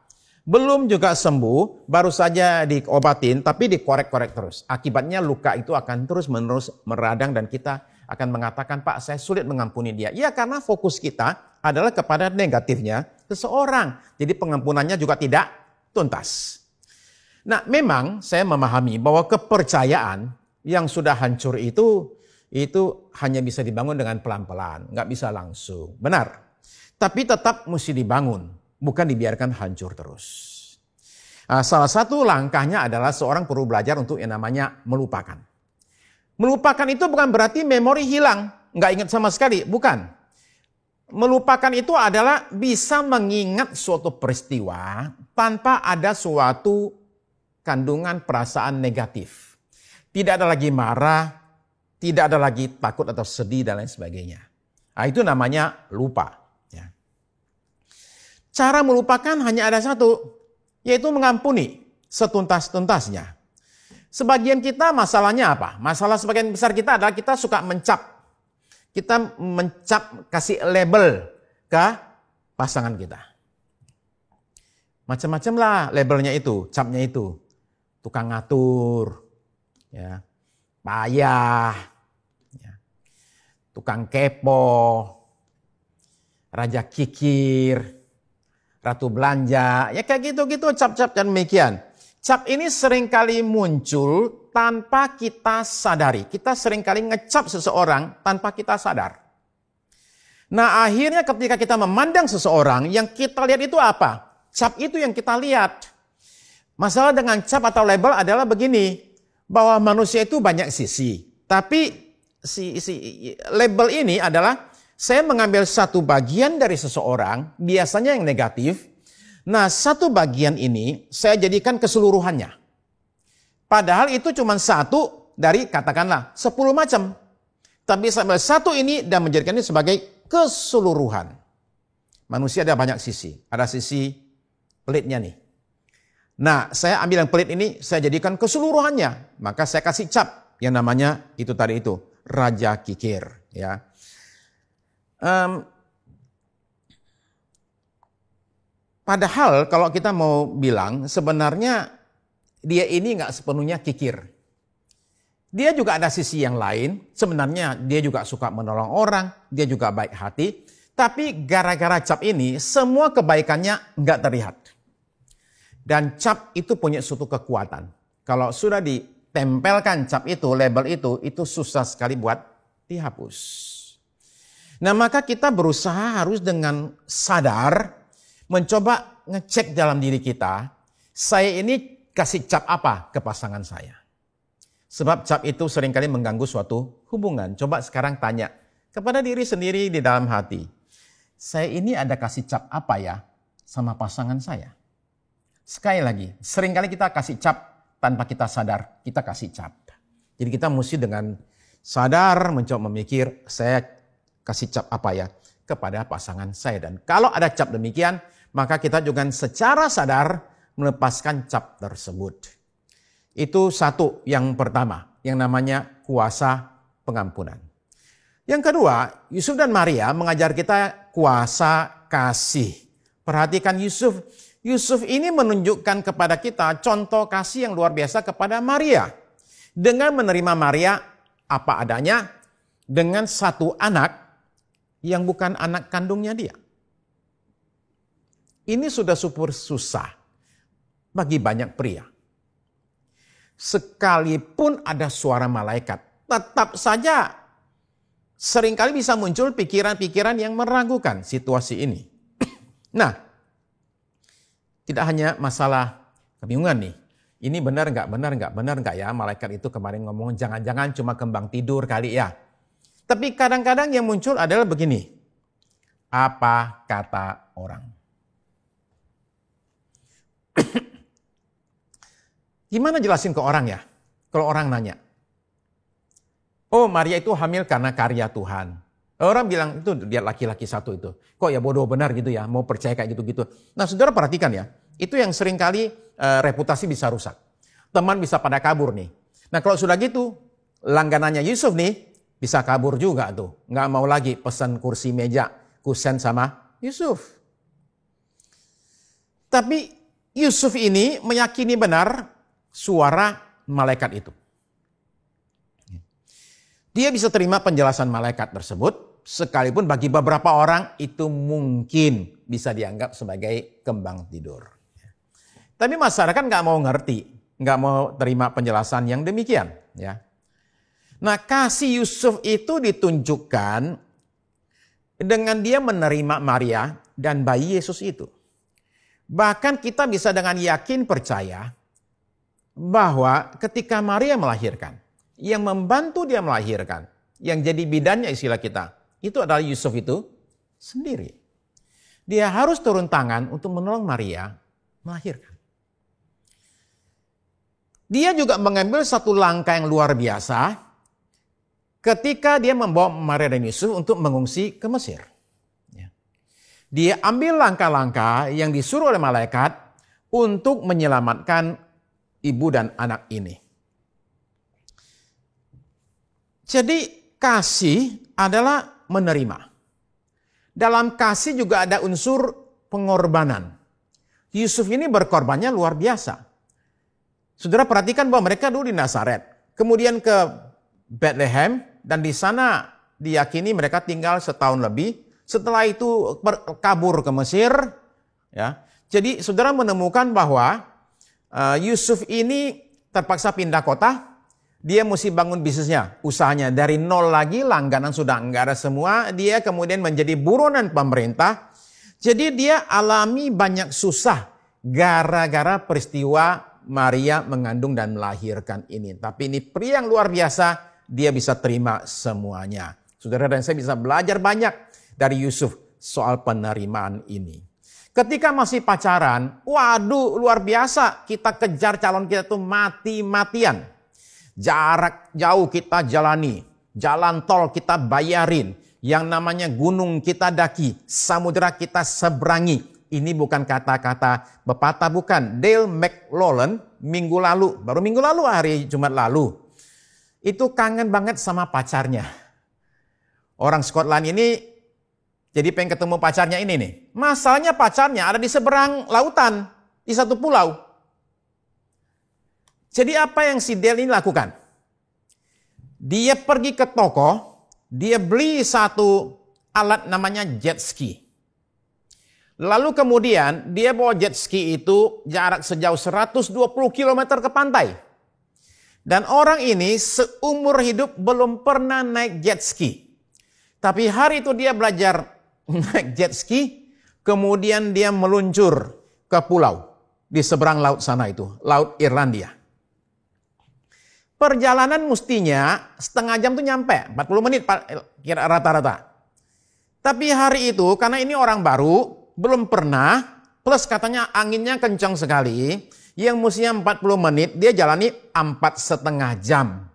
belum juga sembuh, baru saja diobatin, tapi dikorek-korek terus. Akibatnya luka itu akan terus-menerus meradang dan kita akan mengatakan, Pak, saya sulit mengampuni dia. Ya, karena fokus kita adalah kepada negatifnya seseorang. Jadi pengampunannya juga tidak tuntas. Nah, memang saya memahami bahwa kepercayaan yang sudah hancur itu hanya bisa dibangun dengan pelan-pelan, nggak bisa langsung. Benar. Tapi tetap mesti dibangun. Bukan dibiarkan hancur terus. Salah satu langkahnya adalah seorang perlu belajar untuk yang namanya melupakan. Melupakan itu bukan berarti memori hilang, nggak ingat sama sekali, bukan. Melupakan itu adalah bisa mengingat suatu peristiwa tanpa ada suatu kandungan perasaan negatif. Tidak ada lagi marah, tidak ada lagi takut atau sedih dan lain sebagainya. Nah, itu namanya lupa. Cara melupakan hanya ada satu, yaitu mengampuni setuntas-tuntasnya. Sebagian kita masalahnya apa? Masalah sebagian besar kita adalah kita suka mencap. Kita mencap, kasih label ke pasangan kita. Macam-macam lah labelnya itu, capnya itu. Tukang ngatur, ya, payah. Ya. tukang kepo, raja kikir, ratu belanja, ya kayak gitu-gitu cap-cap dan demikian. Cap ini seringkali muncul tanpa kita sadari. Kita seringkali ngecap seseorang tanpa kita sadar. Nah akhirnya ketika kita memandang seseorang, yang kita lihat itu apa? Cap itu yang kita lihat. Masalah dengan cap atau label adalah begini, bahwa manusia itu banyak sisi. Tapi si label ini adalah saya mengambil satu bagian dari seseorang, biasanya yang negatif. Nah satu bagian ini saya jadikan keseluruhannya. Padahal itu cuma satu dari katakanlah 10 macam. Tapi saya ambil satu ini dan menjadikannya sebagai keseluruhan. Manusia ada banyak sisi. Ada sisi pelitnya nih. Nah, saya ambil yang pelit ini, saya jadikan keseluruhannya. Maka saya kasih cap yang namanya itu tadi itu, raja kikir. Ya. Padahal kalau kita mau bilang, sebenarnya dia ini nggak sepenuhnya kikir. Dia juga ada sisi yang lain, sebenarnya dia juga suka menolong orang, dia juga baik hati. Tapi gara-gara cap ini, semua kebaikannya nggak terlihat. Dan cap itu punya suatu kekuatan. Kalau sudah ditempelkan cap itu, label itu susah sekali buat dihapus. Nah maka kita berusaha harus dengan sadar, mencoba ngecek dalam diri kita, saya ini kasih cap apa ke pasangan saya. Sebab cap itu seringkali mengganggu suatu hubungan. Coba sekarang tanya kepada diri sendiri di dalam hati. Saya ini ada kasih cap apa ya sama pasangan saya? Sekali lagi, seringkali kita kasih cap tanpa kita sadar, kita kasih cap. Jadi kita mesti dengan sadar mencoba memikir, saya kasih cap apa ya kepada pasangan saya. Dan kalau ada cap demikian, maka kita juga secara sadar melepaskan cap tersebut. Itu satu yang pertama, yang namanya kuasa pengampunan. Yang kedua, Yusuf dan Maria mengajar kita kuasa kasih. Perhatikan Yusuf. Yusuf ini menunjukkan kepada kita contoh kasih yang luar biasa kepada Maria. Dengan menerima Maria apa adanya, dengan satu anak yang bukan anak kandungnya dia. Ini sudah super susah bagi banyak pria. Sekalipun ada suara malaikat, tetap saja seringkali bisa muncul pikiran-pikiran yang meragukan situasi ini. Nah, tidak hanya masalah kebingungan nih. Ini benar nggak ya malaikat itu kemarin ngomong jangan-jangan cuma kembang tidur kali ya. Tapi kadang-kadang yang muncul adalah begini. Apa kata orang? Gimana jelasin ke orang ya? Kalau orang nanya. Oh Maria itu hamil karena karya Tuhan. Orang bilang itu dia laki-laki satu itu. Kok ya bodoh benar gitu ya, mau percaya kayak gitu-gitu. Nah saudara perhatikan ya, itu yang seringkali reputasi bisa rusak. Teman bisa pada kabur nih. Nah kalau sudah gitu, langganannya Yusuf nih bisa kabur juga tuh. Nggak mau lagi pesan kursi meja, kusen sama Yusuf. Tapi Yusuf ini meyakini benar suara malaikat itu. Dia bisa terima penjelasan malaikat tersebut, sekalipun bagi beberapa orang itu mungkin bisa dianggap sebagai kembang tidur. Tapi masyarakat nggak mau ngerti, nggak mau terima penjelasan yang demikian. Ya. Nah kasih Yusuf itu ditunjukkan dengan dia menerima Maria dan bayi Yesus itu. Bahkan kita bisa dengan yakin percaya bahwa ketika Maria melahirkan, yang membantu dia melahirkan, yang jadi bidannya istilah kita, itu adalah Yusuf itu sendiri. Dia harus turun tangan untuk menolong Maria melahirkan. Dia juga mengambil satu langkah yang luar biasa ketika dia membawa Maria dan Yusuf untuk mengungsi ke Mesir. Dia ambil langkah-langkah yang disuruh oleh malaikat untuk menyelamatkan ibu dan anak ini. Jadi kasih adalah menerima. Dalam kasih juga ada unsur pengorbanan. Yusuf ini berkorbannya luar biasa. Saudara perhatikan bahwa mereka dulu di Nazaret. Kemudian ke Bethlehem dan di sana diyakini mereka tinggal setahun lebih. Setelah itu kabur ke Mesir. Ya. Jadi saudara menemukan bahwa Yusuf ini terpaksa pindah kota. Dia mesti bangun bisnisnya, usahanya. Dari nol lagi, langganan sudah enggak ada semua. Dia kemudian menjadi buronan pemerintah. Jadi dia alami banyak susah gara-gara peristiwa Maria mengandung dan melahirkan ini. Tapi ini pria yang luar biasa, dia bisa terima semuanya. Saudara dan saya bisa belajar banyak dari Yusuf soal penerimaan ini. Ketika masih pacaran, waduh luar biasa, kita kejar calon kita tuh mati-matian. Jarak jauh kita jalani, jalan tol kita bayarin, yang namanya gunung kita daki, samudera kita seberangi. Ini bukan kata-kata pepatah, bukan. Dale McLaughlin baru minggu lalu hari Jumat lalu, itu kangen banget sama pacarnya. Orang Scotland ini jadi pengen ketemu pacarnya ini nih. Masalahnya pacarnya ada di seberang lautan, di satu pulau. Jadi apa yang si Dale ini lakukan? Dia pergi ke toko, dia beli satu alat namanya jet ski. Lalu kemudian dia bawa jet ski itu jarak sejauh 120 km ke pantai. Dan orang ini seumur hidup belum pernah naik jet ski. Tapi hari itu dia belajar naik jet ski, kemudian dia meluncur ke pulau di seberang laut sana itu, Laut Irlandia. Perjalanan mestinya setengah jam tuh nyampe, 40 menit kira rata-rata. Tapi hari itu karena ini orang baru, belum pernah, plus katanya anginnya kencang sekali, yang mestinya 40 menit dia jalani 4,5 jam.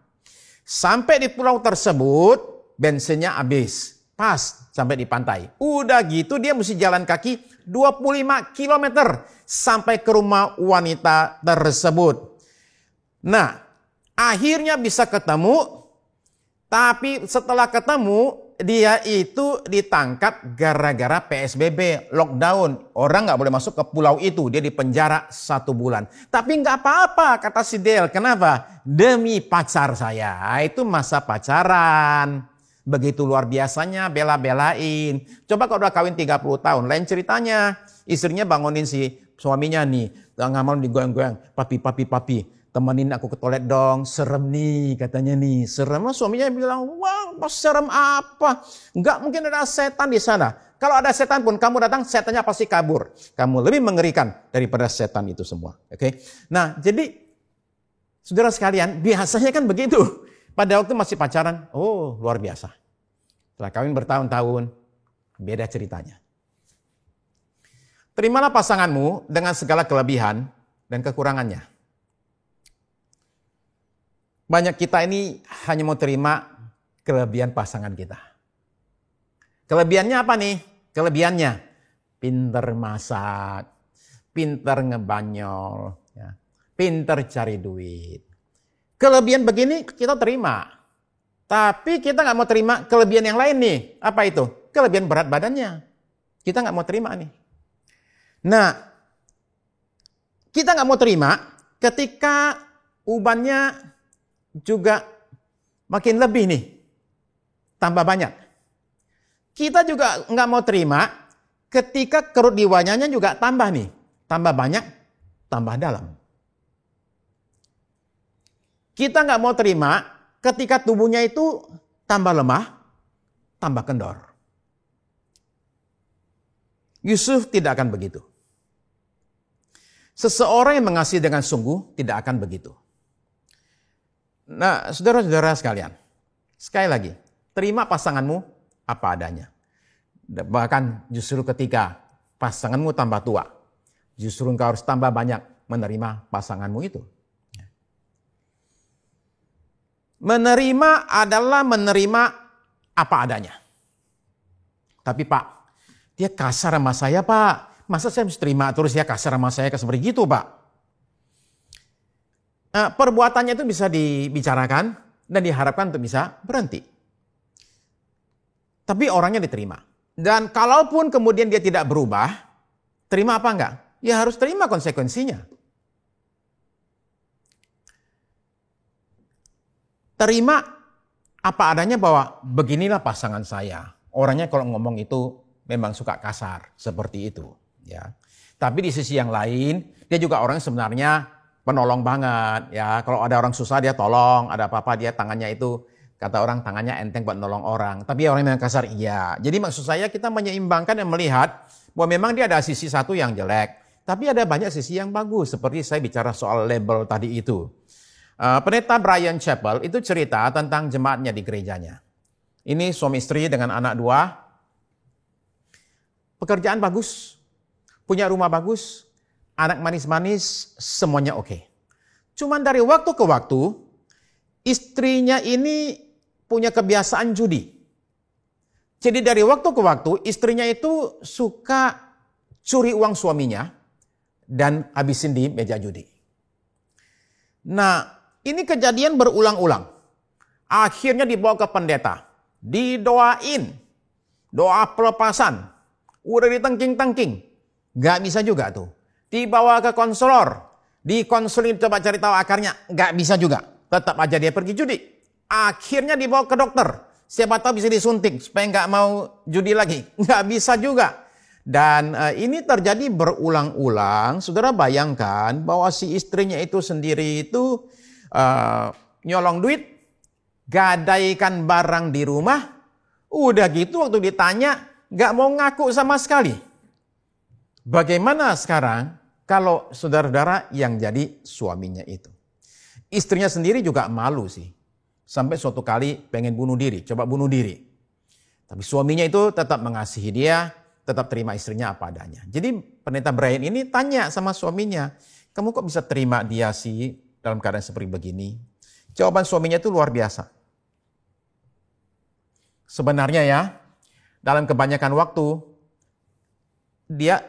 Sampai di pulau tersebut bensinnya habis, pas sampai di pantai. Udah gitu dia mesti jalan kaki 25 km sampai ke rumah wanita tersebut. Nah, akhirnya bisa ketemu, tapi setelah ketemu dia itu ditangkap gara-gara PSBB, lockdown. Orang nggak boleh masuk ke pulau itu, dia dipenjara 1 bulan. Tapi nggak apa-apa, kata si Dale. Kenapa? Demi pacar saya. Itu masa pacaran. Begitu luar biasanya, bela-belain. Coba kalau udah kawin 30 tahun, lain ceritanya. Istrinya bangunin si suaminya nih, nggak mau digoyang-goyang. Papi. Temenin aku ke toilet dong, serem nih katanya nih, serem. Suaminya bilang, wah serem apa? Enggak mungkin ada setan di sana. Kalau ada setan pun kamu datang, setannya pasti kabur. Kamu lebih mengerikan daripada setan itu semua. Oke? Nah jadi saudara sekalian, biasanya kan begitu. Pada waktu masih pacaran, oh luar biasa. Setelah kawin bertahun-tahun, beda ceritanya. Terimalah pasanganmu dengan segala kelebihan dan kekurangannya. Banyak kita ini hanya mau terima kelebihan pasangan kita. Kelebihannya apa nih? Kelebihannya pinter masak, pinter ngebanyol, ya, pinter cari duit. Kelebihan begini kita terima. Tapi kita nggak mau terima kelebihan yang lain nih. Apa itu? Kelebihan berat badannya. Kita nggak mau terima nih. Nah, kita nggak mau terima ketika ubannya juga makin lebih nih, tambah banyak. Kita juga nggak mau terima ketika kerut di wajahnya juga tambah nih, tambah banyak, tambah dalam. Kita nggak mau terima ketika tubuhnya itu tambah lemah, tambah kendor. Yusuf tidak akan begitu. Seseorang yang mengasihi dengan sungguh tidak akan begitu. Nah, saudara-saudara sekalian, sekali lagi, terima pasanganmu apa adanya. Bahkan justru ketika pasanganmu tambah tua, justru engkau harus tambah banyak menerima pasanganmu itu. Menerima adalah menerima apa adanya. Tapi Pak, dia kasar sama saya Pak. Masa saya harus terima terus dia kasar sama saya seperti itu Pak? Perbuatannya itu bisa dibicarakan dan diharapkan untuk bisa berhenti. Tapi orangnya diterima. Dan kalaupun kemudian dia tidak berubah, terima apa enggak? Ya harus terima konsekuensinya. Terima apa adanya bahwa beginilah pasangan saya. Orangnya kalau ngomong itu memang suka kasar, seperti itu. Ya. Tapi di sisi yang lain, dia juga orang sebenarnya penolong banget. Ya, kalau ada orang susah dia tolong, ada apa-apa dia tangannya itu, kata orang tangannya enteng buat nolong orang. Tapi orang yang kasar iya. Jadi maksud saya kita menyeimbangkan dan melihat bahwa memang dia ada sisi satu yang jelek. Tapi ada banyak sisi yang bagus. Seperti saya bicara soal label tadi itu. Pendeta Brian Chappell itu cerita tentang jemaatnya di gerejanya. Ini suami istri dengan anak 2. Pekerjaan bagus. Punya rumah bagus. Anak manis-manis, semuanya oke. Cuman dari waktu ke waktu, istrinya ini punya kebiasaan judi. Jadi dari waktu ke waktu, istrinya itu suka curi uang suaminya dan habisin di meja judi. Nah, ini kejadian berulang-ulang. Akhirnya dibawa ke pendeta. Didoain. Doa pelepasan. Udah ditengking-tengking. Gak bisa juga tuh. Dibawa ke konselor. Dikonseling coba cari tahu akarnya. Gak bisa juga. Tetap aja dia pergi judi. Akhirnya dibawa ke dokter. Siapa tahu bisa disuntik supaya gak mau judi lagi. Gak bisa juga. Dan ini terjadi berulang-ulang. Saudara bayangkan bahwa si istrinya itu sendiri itu nyolong duit. Gadaikan barang di rumah. Udah gitu waktu ditanya gak mau ngaku sama sekali. Bagaimana sekarang kalau saudara-saudara yang jadi suaminya itu? Istrinya sendiri juga malu sih. Sampai suatu kali pengen bunuh diri, coba bunuh diri. Tapi suaminya itu tetap mengasihi dia, tetap terima istrinya apa adanya. Jadi pendeta Brian ini tanya sama suaminya, kamu kok bisa terima dia sih dalam keadaan seperti begini? Jawaban suaminya itu luar biasa. Sebenarnya ya, dalam kebanyakan waktu,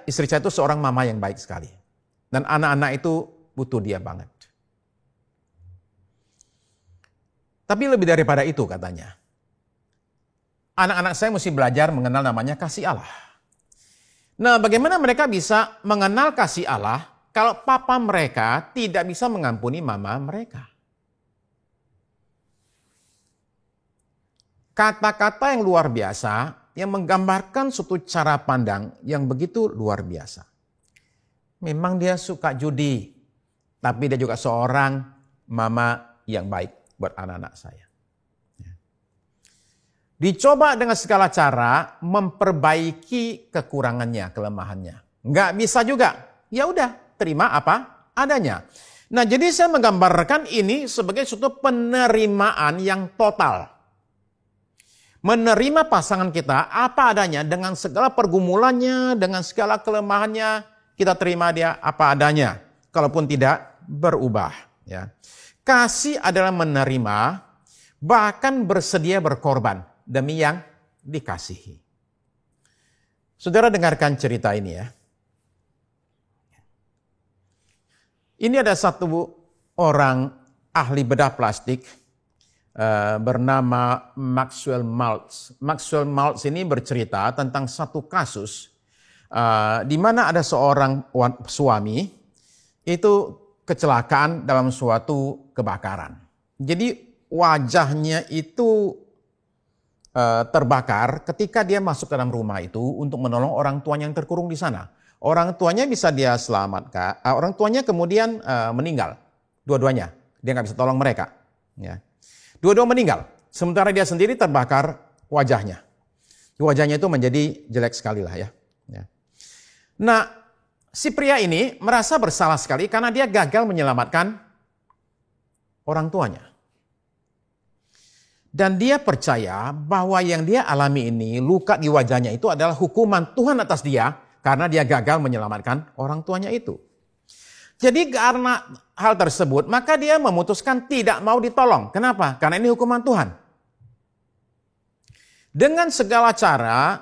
istri saya itu seorang mama yang baik sekali. Dan anak-anak itu butuh dia banget. Tapi lebih daripada itu katanya. Anak-anak saya mesti belajar mengenal namanya kasih Allah. Nah, bagaimana mereka bisa mengenal kasih Allah kalau papa mereka tidak bisa mengampuni mama mereka? Kata-kata yang luar biasa yang menggambarkan suatu cara pandang yang begitu luar biasa. Memang dia suka judi, tapi dia juga seorang mama yang baik buat anak-anak saya. Dicoba dengan segala cara memperbaiki kekurangannya, kelemahannya. Nggak bisa juga. Ya udah, terima apa adanya. Nah, jadi saya menggambarkan ini sebagai suatu penerimaan yang total. Menerima pasangan kita apa adanya dengan segala pergumulannya, dengan segala kelemahannya, kita terima dia apa adanya. Kalaupun tidak berubah. Ya. Kasih adalah menerima, bahkan bersedia berkorban demi yang dikasihi. Saudara dengarkan cerita ini ya. Ini ada satu orang ahli bedah plastik bernama Maxwell Maltz. Maxwell Maltz ini bercerita tentang satu kasus di mana ada seorang suami itu kecelakaan dalam suatu kebakaran. Jadi wajahnya itu terbakar ketika dia masuk ke dalam rumah itu untuk menolong orang tuanya yang terkurung di sana. Orang tuanya bisa dia selamatkan, orang tuanya kemudian meninggal. Dua-duanya, dia nggak bisa tolong mereka. Ya. Dua-dua meninggal, sementara dia sendiri terbakar wajahnya. Wajahnya itu menjadi jelek sekali lah ya. Ya. Nah, si pria ini merasa bersalah sekali karena dia gagal menyelamatkan orang tuanya. Dan dia percaya bahwa yang dia alami ini, luka di wajahnya itu adalah hukuman Tuhan atas dia karena dia gagal menyelamatkan orang tuanya itu. Jadi karena hal tersebut, maka dia memutuskan tidak mau ditolong. Kenapa? Karena ini hukuman Tuhan. Dengan segala cara,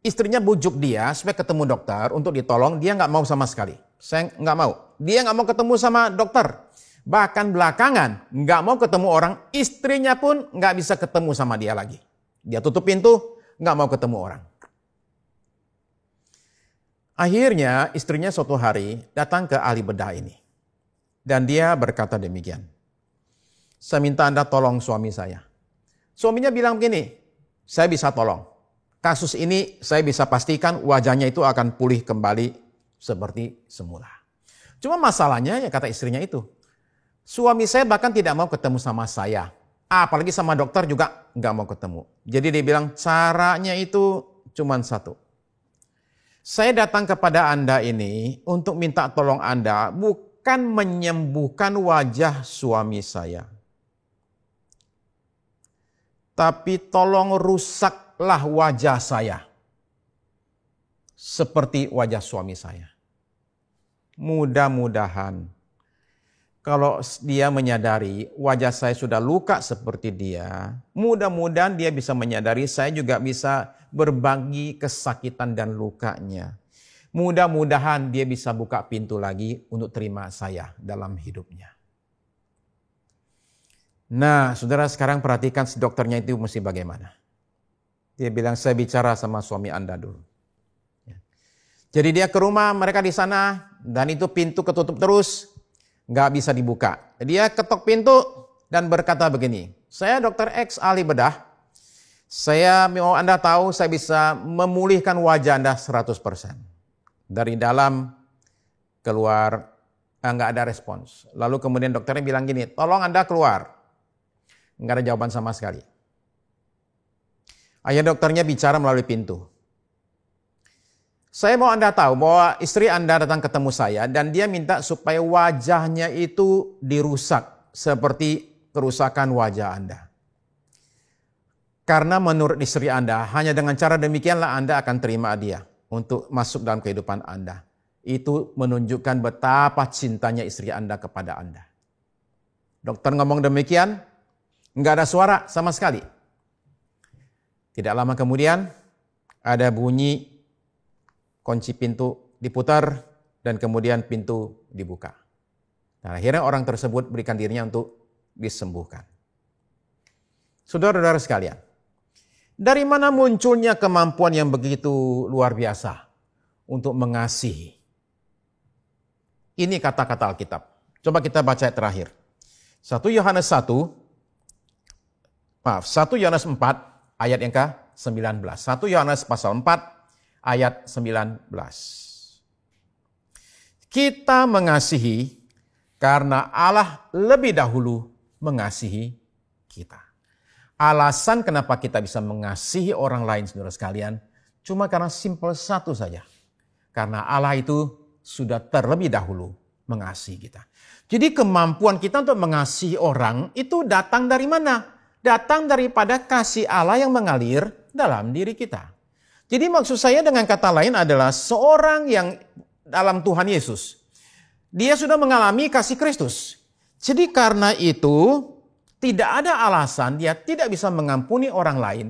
istrinya bujuk dia supaya ketemu dokter untuk ditolong, dia nggak mau sama sekali. Saya nggak mau. Dia nggak mau ketemu sama dokter. Bahkan belakangan nggak mau ketemu orang, istrinya pun nggak bisa ketemu sama dia lagi. Dia tutup pintu, nggak mau ketemu orang. Akhirnya istrinya suatu hari datang ke ahli bedah ini. Dan dia berkata demikian. Saya minta Anda tolong suami saya. Suaminya bilang begini, saya bisa tolong. Kasus ini saya bisa pastikan wajahnya itu akan pulih kembali seperti semula. Cuma masalahnya ya kata istrinya itu, suami saya bahkan tidak mau ketemu sama saya. Apalagi sama dokter juga nggak mau ketemu. Jadi dia bilang caranya itu cuma satu. Saya datang kepada Anda ini untuk minta tolong Anda bukan menyembuhkan wajah suami saya. Tapi tolong rusaklah wajah saya. Seperti wajah suami saya. Mudah-mudahan kalau dia menyadari wajah saya sudah luka seperti dia, mudah-mudahan dia bisa menyadari saya juga bisa berbagi kesakitan dan lukanya. Mudah-mudahan dia bisa buka pintu lagi untuk terima saya dalam hidupnya. Nah, saudara sekarang perhatikan si dokternya itu mesti bagaimana. Dia bilang, saya bicara sama suami Anda dulu. Jadi dia ke rumah mereka di sana dan itu pintu ketutup terus, nggak bisa dibuka. Dia ketok pintu dan berkata begini, saya Dr. X ahli bedah, saya mau Anda tahu saya bisa memulihkan wajah Anda 100%. Dari dalam keluar nggak ada respons. Lalu kemudian dokternya bilang gini, tolong Anda keluar. Nggak ada jawaban sama sekali. Akhirnya dokternya bicara melalui pintu. Saya mau Anda tahu bahwa istri Anda datang ketemu saya dan dia minta supaya wajahnya itu dirusak seperti kerusakan wajah Anda. Karena menurut istri Anda, hanya dengan cara demikianlah Anda akan terima dia untuk masuk dalam kehidupan Anda. Itu menunjukkan betapa cintanya istri Anda kepada Anda. Dokter ngomong demikian, nggak ada suara sama sekali. Tidak lama kemudian ada bunyi kunci pintu diputar dan kemudian pintu dibuka. Nah, akhirnya orang tersebut berikan dirinya untuk disembuhkan. Saudara-saudara sekalian, dari mana munculnya kemampuan yang begitu luar biasa untuk mengasihi? Ini kata-kata Alkitab. Coba kita baca ayat terakhir. 1 Yohanes 4 ayat yang ke-19. 1 Yohanes pasal 4 ayat 19. Kita mengasihi karena Allah lebih dahulu mengasihi kita. Alasan kenapa kita bisa mengasihi orang lain, saudara sekalian, cuma karena simpel satu saja. Karena Allah itu sudah terlebih dahulu mengasihi kita. Jadi kemampuan kita untuk mengasihi orang itu datang dari mana? Datang daripada kasih Allah yang mengalir dalam diri kita. Jadi maksud saya dengan kata lain adalah seorang yang dalam Tuhan Yesus, dia sudah mengalami kasih Kristus. Jadi karena itu tidak ada alasan dia tidak bisa mengampuni orang lain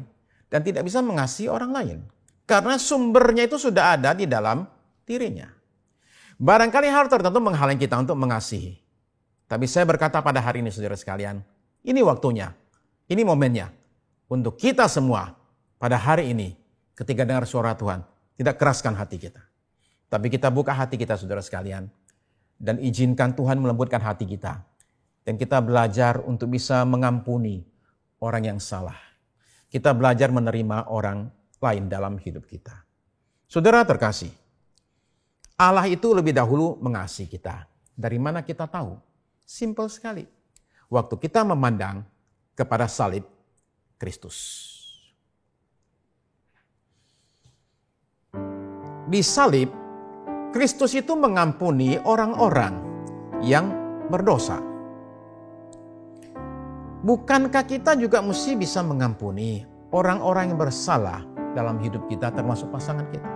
dan tidak bisa mengasihi orang lain. Karena sumbernya itu sudah ada di dalam dirinya. Barangkali hal tertentu menghalangi kita untuk mengasihi. Tapi saya berkata pada hari ini saudara sekalian, ini waktunya, ini momennya untuk kita semua pada hari ini ketika dengar suara Tuhan, tidak keraskan hati kita. Tapi kita buka hati kita saudara sekalian. Dan izinkan Tuhan melembutkan hati kita. Dan kita belajar untuk bisa mengampuni orang yang salah. Kita belajar menerima orang lain dalam hidup kita. Saudara terkasih, Allah itu lebih dahulu mengasihi kita. Dari mana kita tahu? Simpel sekali. Waktu kita memandang kepada salib Kristus. Di salib, Kristus itu mengampuni orang-orang yang berdosa. Bukankah kita juga mesti bisa mengampuni orang-orang yang bersalah dalam hidup kita, termasuk pasangan kita?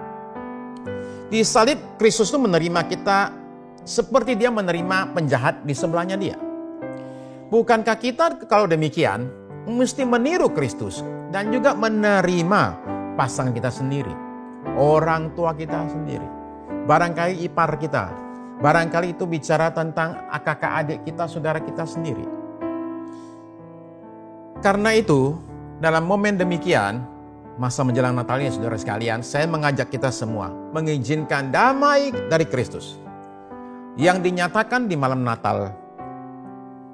Di salib, Kristus itu menerima kita seperti dia menerima penjahat di sebelahnya dia. Bukankah kita kalau demikian mesti meniru Kristus dan juga menerima pasangan kita sendiri? Orang tua kita sendiri, barangkali ipar kita, barangkali itu bicara tentang kakak adik kita, saudara kita sendiri. Karena itu, dalam momen demikian, masa menjelang Natal ini saudara sekalian, saya mengajak kita semua mengizinkan damai dari Kristus yang dinyatakan di malam Natal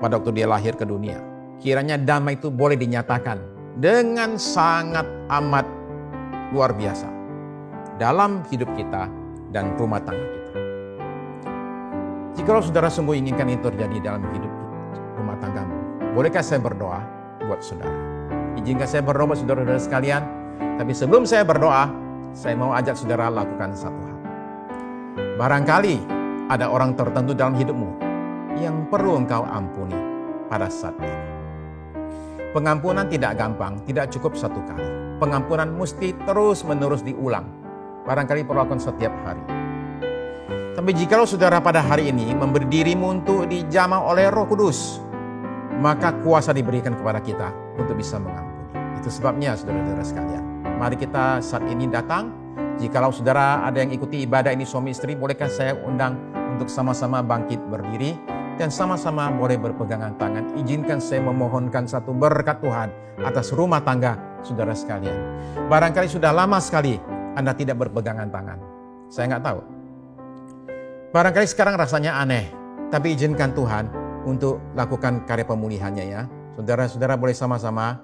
pada waktu dia lahir ke dunia. Kiranya damai itu boleh dinyatakan dengan sangat amat luar biasa dalam hidup kita dan rumah tangga kita. Jikalau saudara sungguh inginkan itu terjadi dalam hidup rumah tanggamu, bolehkah saya berdoa buat saudara? Izinkan saya berdoa buat saudara-saudara sekalian. Tapi sebelum saya berdoa, saya mau ajak saudara lakukan satu hal. Barangkali ada orang tertentu dalam hidupmu yang perlu engkau ampuni pada saat ini. Pengampunan tidak gampang, tidak cukup satu kali. Pengampunan mesti terus-menerus diulang. Barangkali perlu lakukan setiap hari. Tapi jikalau saudara pada hari ini memberi dirimu untuk dijamah oleh Roh Kudus, maka kuasa diberikan kepada kita untuk bisa mengampuni. Itu sebabnya saudara-saudara sekalian, mari kita saat ini datang. Jikalau saudara ada yang ikuti ibadah ini suami istri, bolehkah saya undang untuk sama-sama bangkit berdiri dan sama-sama boleh berpegangan tangan. Izinkan saya memohonkan satu berkat Tuhan atas rumah tangga saudara sekalian. Barangkali sudah lama sekali Anda tidak berpegangan tangan. Saya nggak tahu. Barangkali sekarang rasanya aneh, tapi izinkan Tuhan untuk lakukan karya pemulihannya ya. Saudara-saudara boleh sama-sama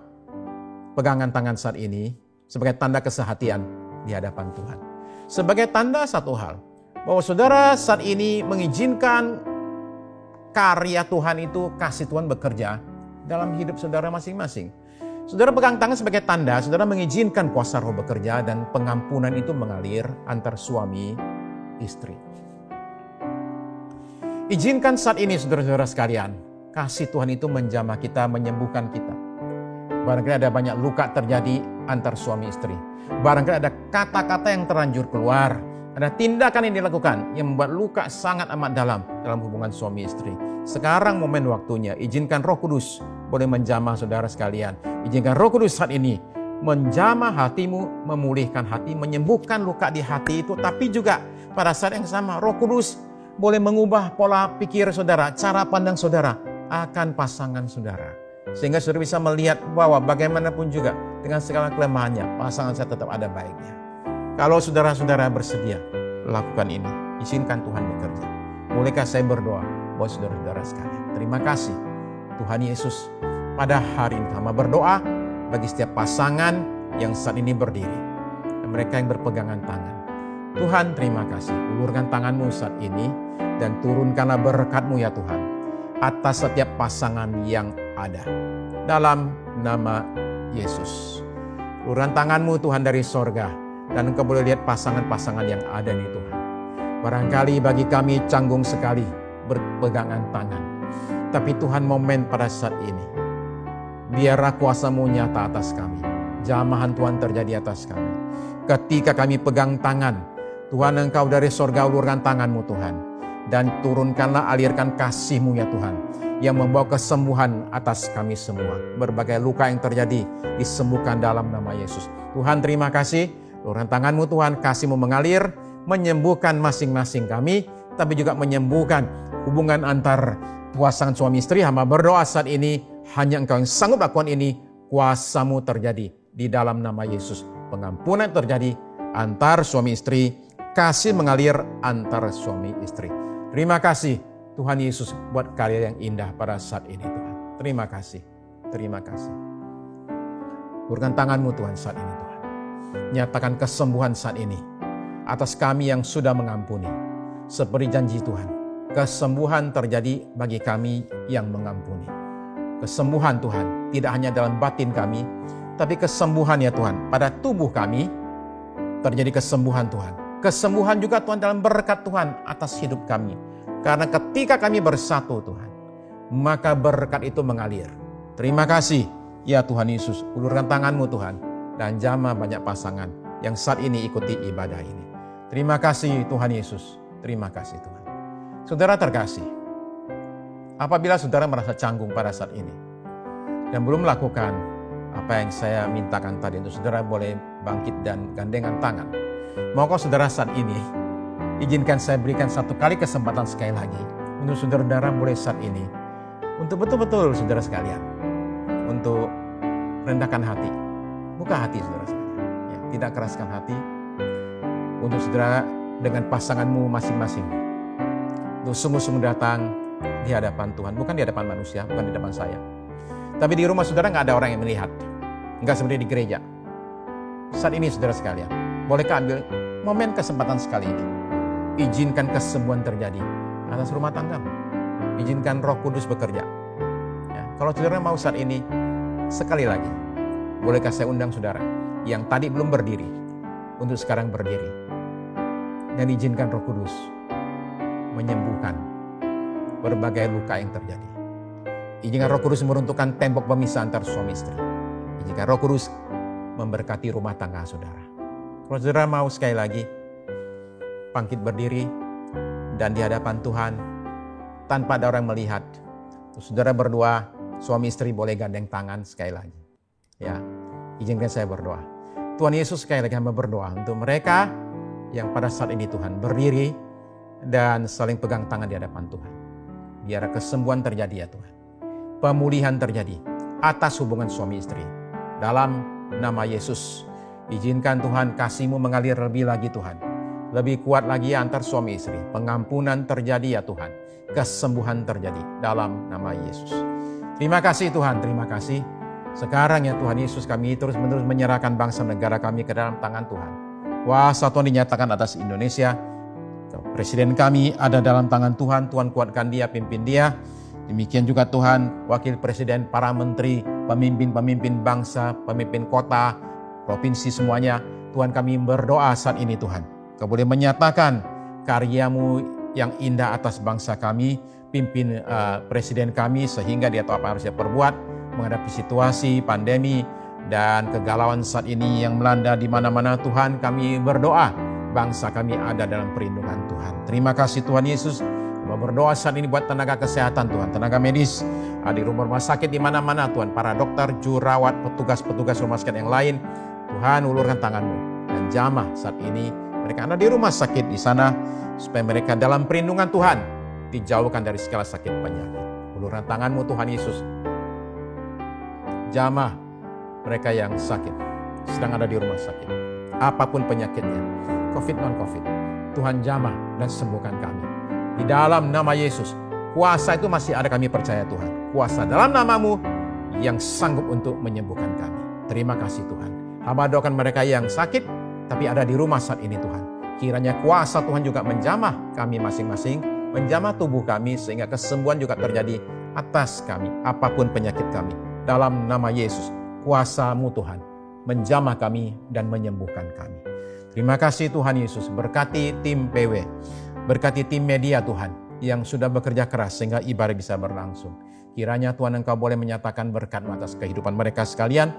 pegangan tangan saat ini sebagai tanda kesehatian di hadapan Tuhan. Sebagai tanda satu hal, bahwa saudara saat ini mengizinkan karya Tuhan itu, kasih Tuhan bekerja dalam hidup saudara masing-masing. Saudara pegang tangan sebagai tanda, saudara mengizinkan kuasa Roh bekerja dan pengampunan itu mengalir antar suami istri. Izinkan saat ini saudara-saudara sekalian, kasih Tuhan itu menjamah kita, menyembuhkan kita. Barangkali ada banyak luka terjadi antar suami istri. Barangkali ada kata-kata yang terlanjur keluar. Ada tindakan yang dilakukan yang membuat luka sangat amat dalam hubungan suami istri. Sekarang momen waktunya, izinkan Roh Kudus boleh menjamah saudara sekalian. Izinkan Roh Kudus saat ini menjamah hatimu, memulihkan hati, menyembuhkan luka di hati itu. Tapi juga pada saat yang sama, Roh Kudus boleh mengubah pola pikir saudara, cara pandang saudara akan pasangan saudara. Sehingga saudara bisa melihat bahwa bagaimanapun juga dengan segala kelemahannya, pasangan saya tetap ada baiknya. Kalau saudara-saudara bersedia lakukan ini, izinkan Tuhan bekerja. Bolehkah saya berdoa buat saudara-saudara sekalian? Terima kasih Tuhan Yesus. Pada hari ini kami berdoa bagi setiap pasangan yang saat ini berdiri dan mereka yang berpegangan tangan. Tuhan terima kasih, ulurkan tanganmu saat ini dan turunkanlah berkat-Mu ya Tuhan atas setiap pasangan yang ada. Dalam nama Yesus. Ulurkan tangan-Mu Tuhan dari sorga dan Engkau boleh lihat pasangan-pasangan yang ada nih Tuhan. Barangkali bagi kami canggung sekali berpegangan tangan. Tapi Tuhan momen pada saat ini, biarlah kuasa-Mu nyata atas kami. Jamahan Tuhan terjadi atas kami. Ketika kami pegang tangan, Tuhan Engkau dari sorga ulurkan tangan-Mu Tuhan. Dan turunkanlah, alirkan kasih-Mu ya Tuhan, yang membawa kesembuhan atas kami semua. Berbagai luka yang terjadi disembuhkan dalam nama Yesus. Tuhan terima kasih, ulurkan tangan-Mu Tuhan, kasih-Mu mengalir, menyembuhkan masing-masing kami, tapi juga menyembuhkan hubungan antar pasangan suami istri. Hamba berdoa saat ini, hanya Engkau yang sanggup lakukan ini, kuasa-Mu terjadi di dalam nama Yesus. Pengampunan terjadi antar suami istri, kasih mengalir antar suami istri. Terima kasih Tuhan Yesus buat karya yang indah pada saat ini Tuhan. Terima kasih. Terima kasih. Ulurkan tangan-Mu Tuhan saat ini Tuhan. Nyatakan kesembuhan saat ini atas kami yang sudah mengampuni. Seperti janji Tuhan, kesembuhan terjadi bagi kami yang mengampuni. Kesembuhan Tuhan tidak hanya dalam batin kami, tapi kesembuhan ya Tuhan pada tubuh kami terjadi kesembuhan Tuhan. Kesembuhan juga Tuhan dalam berkat Tuhan atas hidup kami. Karena ketika kami bersatu Tuhan, maka berkat itu mengalir. Terima kasih ya Tuhan Yesus. Ulurkan tangan-Mu Tuhan dan jamah banyak pasangan yang saat ini ikuti ibadah ini. Terima kasih Tuhan Yesus. Terima kasih Tuhan. Saudara terkasih, apabila saudara merasa canggung pada saat ini dan belum melakukan apa yang saya mintakan tadi, untuk saudara boleh bangkit dan gandengan tangan. Maukah saudara saat ini, izinkan saya berikan satu kali kesempatan sekali lagi untuk saudara-saudara boleh saat ini, untuk betul-betul saudara sekalian, untuk rendahkan hati, buka hati saudara sekalian, ya, tidak keraskan hati, untuk saudara dengan pasanganmu masing-masing, untuk sungguh-sungguh datang di hadapan Tuhan, bukan di hadapan manusia, bukan di hadapan saya, tapi di rumah saudara nggak ada orang yang melihat, Enggak seperti di gereja. Saat ini saudara sekalian, bolehkah ambil momen kesempatan sekali ini? Izinkan kesembuhan terjadi atas rumah tanggamu. Izinkan Roh Kudus bekerja. Ya, kalau saudara mau saat ini, sekali lagi, bolehkah saya undang saudara yang tadi belum berdiri, untuk sekarang berdiri. Dan izinkan Roh Kudus menyembuhkan berbagai luka yang terjadi. Izinkan Roh Kudus meruntuhkan tembok pemisah antar suami istri. Izinkan Roh Kudus memberkati rumah tangga saudara. Kalau saudara mau sekali lagi, bangkit berdiri dan di hadapan Tuhan, tanpa ada orang melihat, saudara berdua, suami istri boleh gandeng tangan sekali lagi. Ya, izinkan saya berdoa. Tuhan Yesus, sekali lagi hamba berdoa untuk mereka yang pada saat ini Tuhan berdiri dan saling pegang tangan di hadapan Tuhan. Biar kesembuhan terjadi ya Tuhan. Pemulihan terjadi atas hubungan suami istri. Dalam nama Yesus, izinkan Tuhan kasih-Mu mengalir lebih lagi Tuhan. Lebih kuat lagi antar suami istri. Pengampunan terjadi ya Tuhan. Kesembuhan terjadi dalam nama Yesus. Terima kasih Tuhan, terima kasih. Sekarang ya Tuhan Yesus, kami terus-menerus menyerahkan bangsa negara kami ke dalam tangan Tuhan. Kuasa Tuhan dinyatakan atas Indonesia. Presiden kami ada dalam tangan Tuhan. Tuhan kuatkan dia, pimpin dia. Demikian juga Tuhan, wakil presiden, para menteri, pemimpin-pemimpin bangsa, pemimpin kota, provinsi semuanya. Tuhan, kami berdoa saat ini Tuhan. Kau boleh menyatakan karya-Mu yang indah atas bangsa kami, pimpin presiden kami sehingga dia tahu apa harus dia perbuat menghadapi situasi pandemi dan kegalauan saat ini yang melanda di mana-mana. Tuhan, kami berdoa bangsa kami ada dalam perlindungan Tuhan. Terima kasih Tuhan Yesus. Kami berdoa saat ini buat tenaga kesehatan Tuhan, tenaga medis di rumah sakit di mana-mana Tuhan, para dokter, jurawat, petugas-petugas rumah sakit yang lain. Tuhan, ulurkan tangan-Mu dan jamah saat ini mereka ada di rumah sakit di sana, supaya mereka dalam perlindungan Tuhan dijauhkan dari segala sakit penyakit. Ulurkan tangan-Mu Tuhan Yesus. Jamah mereka yang sakit, sedang ada di rumah sakit. Apapun penyakitnya, COVID, non-COVID. Tuhan jamah dan sembuhkan kami. Di dalam nama Yesus, kuasa itu masih ada, kami percaya Tuhan. Kuasa dalam nama-Mu yang sanggup untuk menyembuhkan kami. Terima kasih Tuhan. Hamba doakan mereka yang sakit, tapi ada di rumah saat ini Tuhan. Kiranya kuasa Tuhan juga menjamah kami masing-masing, menjamah tubuh kami sehingga kesembuhan juga terjadi atas kami, apapun penyakit kami. Dalam nama Yesus, kuasa-Mu Tuhan menjamah kami dan menyembuhkan kami. Terima kasih Tuhan Yesus, berkati tim PW, berkati tim media Tuhan yang sudah bekerja keras sehingga ibadah bisa berlangsung. Kiranya Tuhan Engkau boleh menyatakan berkat-Mu atas kehidupan mereka sekalian.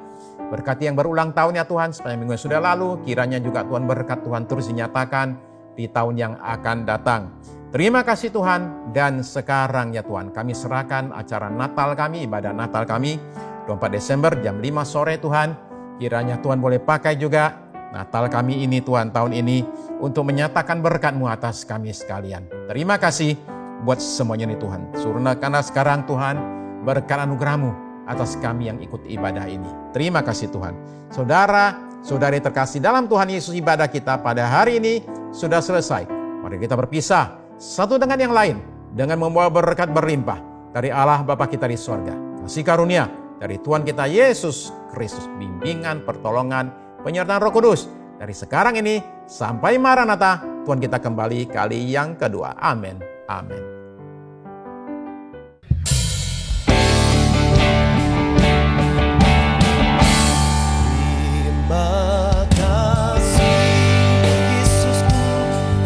Berkati yang berulang tahun ya Tuhan, sepanjang minggu yang sudah lalu. Kiranya juga Tuhan berkat Tuhan terus dinyatakan di tahun yang akan datang. Terima kasih Tuhan. Dan sekarang ya Tuhan, kami serahkan acara Natal kami, ibadah Natal kami 24 Desember jam 5 sore Tuhan. Kiranya Tuhan boleh pakai juga Natal kami ini Tuhan, tahun ini, untuk menyatakan berkat-Mu atas kami sekalian. Terima kasih buat semuanya nih Tuhan. Karena sekarang Tuhan, berkat anugerah-Mu atas kami yang ikut ibadah ini. Terima kasih Tuhan. Saudara-saudari terkasih dalam Tuhan Yesus, ibadah kita pada hari ini sudah selesai. Mari kita berpisah satu dengan yang lain dengan membawa berkat berlimpah dari Allah Bapa kita di sorga. Kasih karunia dari Tuhan kita Yesus Kristus, bimbingan, pertolongan, penyertaan Roh Kudus dari sekarang ini sampai Maranatha, Tuhan kita kembali kali yang kedua. Amin. Amin.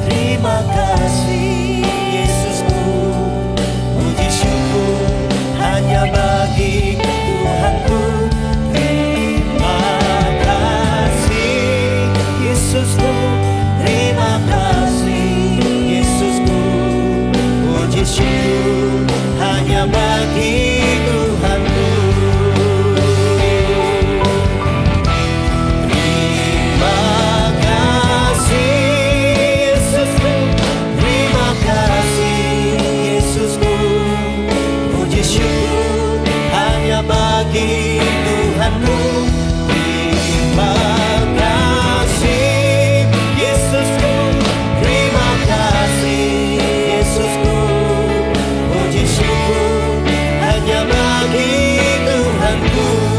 Terima kasih Yesusku, puji syukur hanya bagi Tuhanku. Terima kasih Yesusku, terima kasih Yesusku, puji syukur hanya bagi Tuhanku. Bagi Tuhanku, terima kasih Yesusku, terima kasih Yesusku, puji syukur hanya bagi Tuhanku.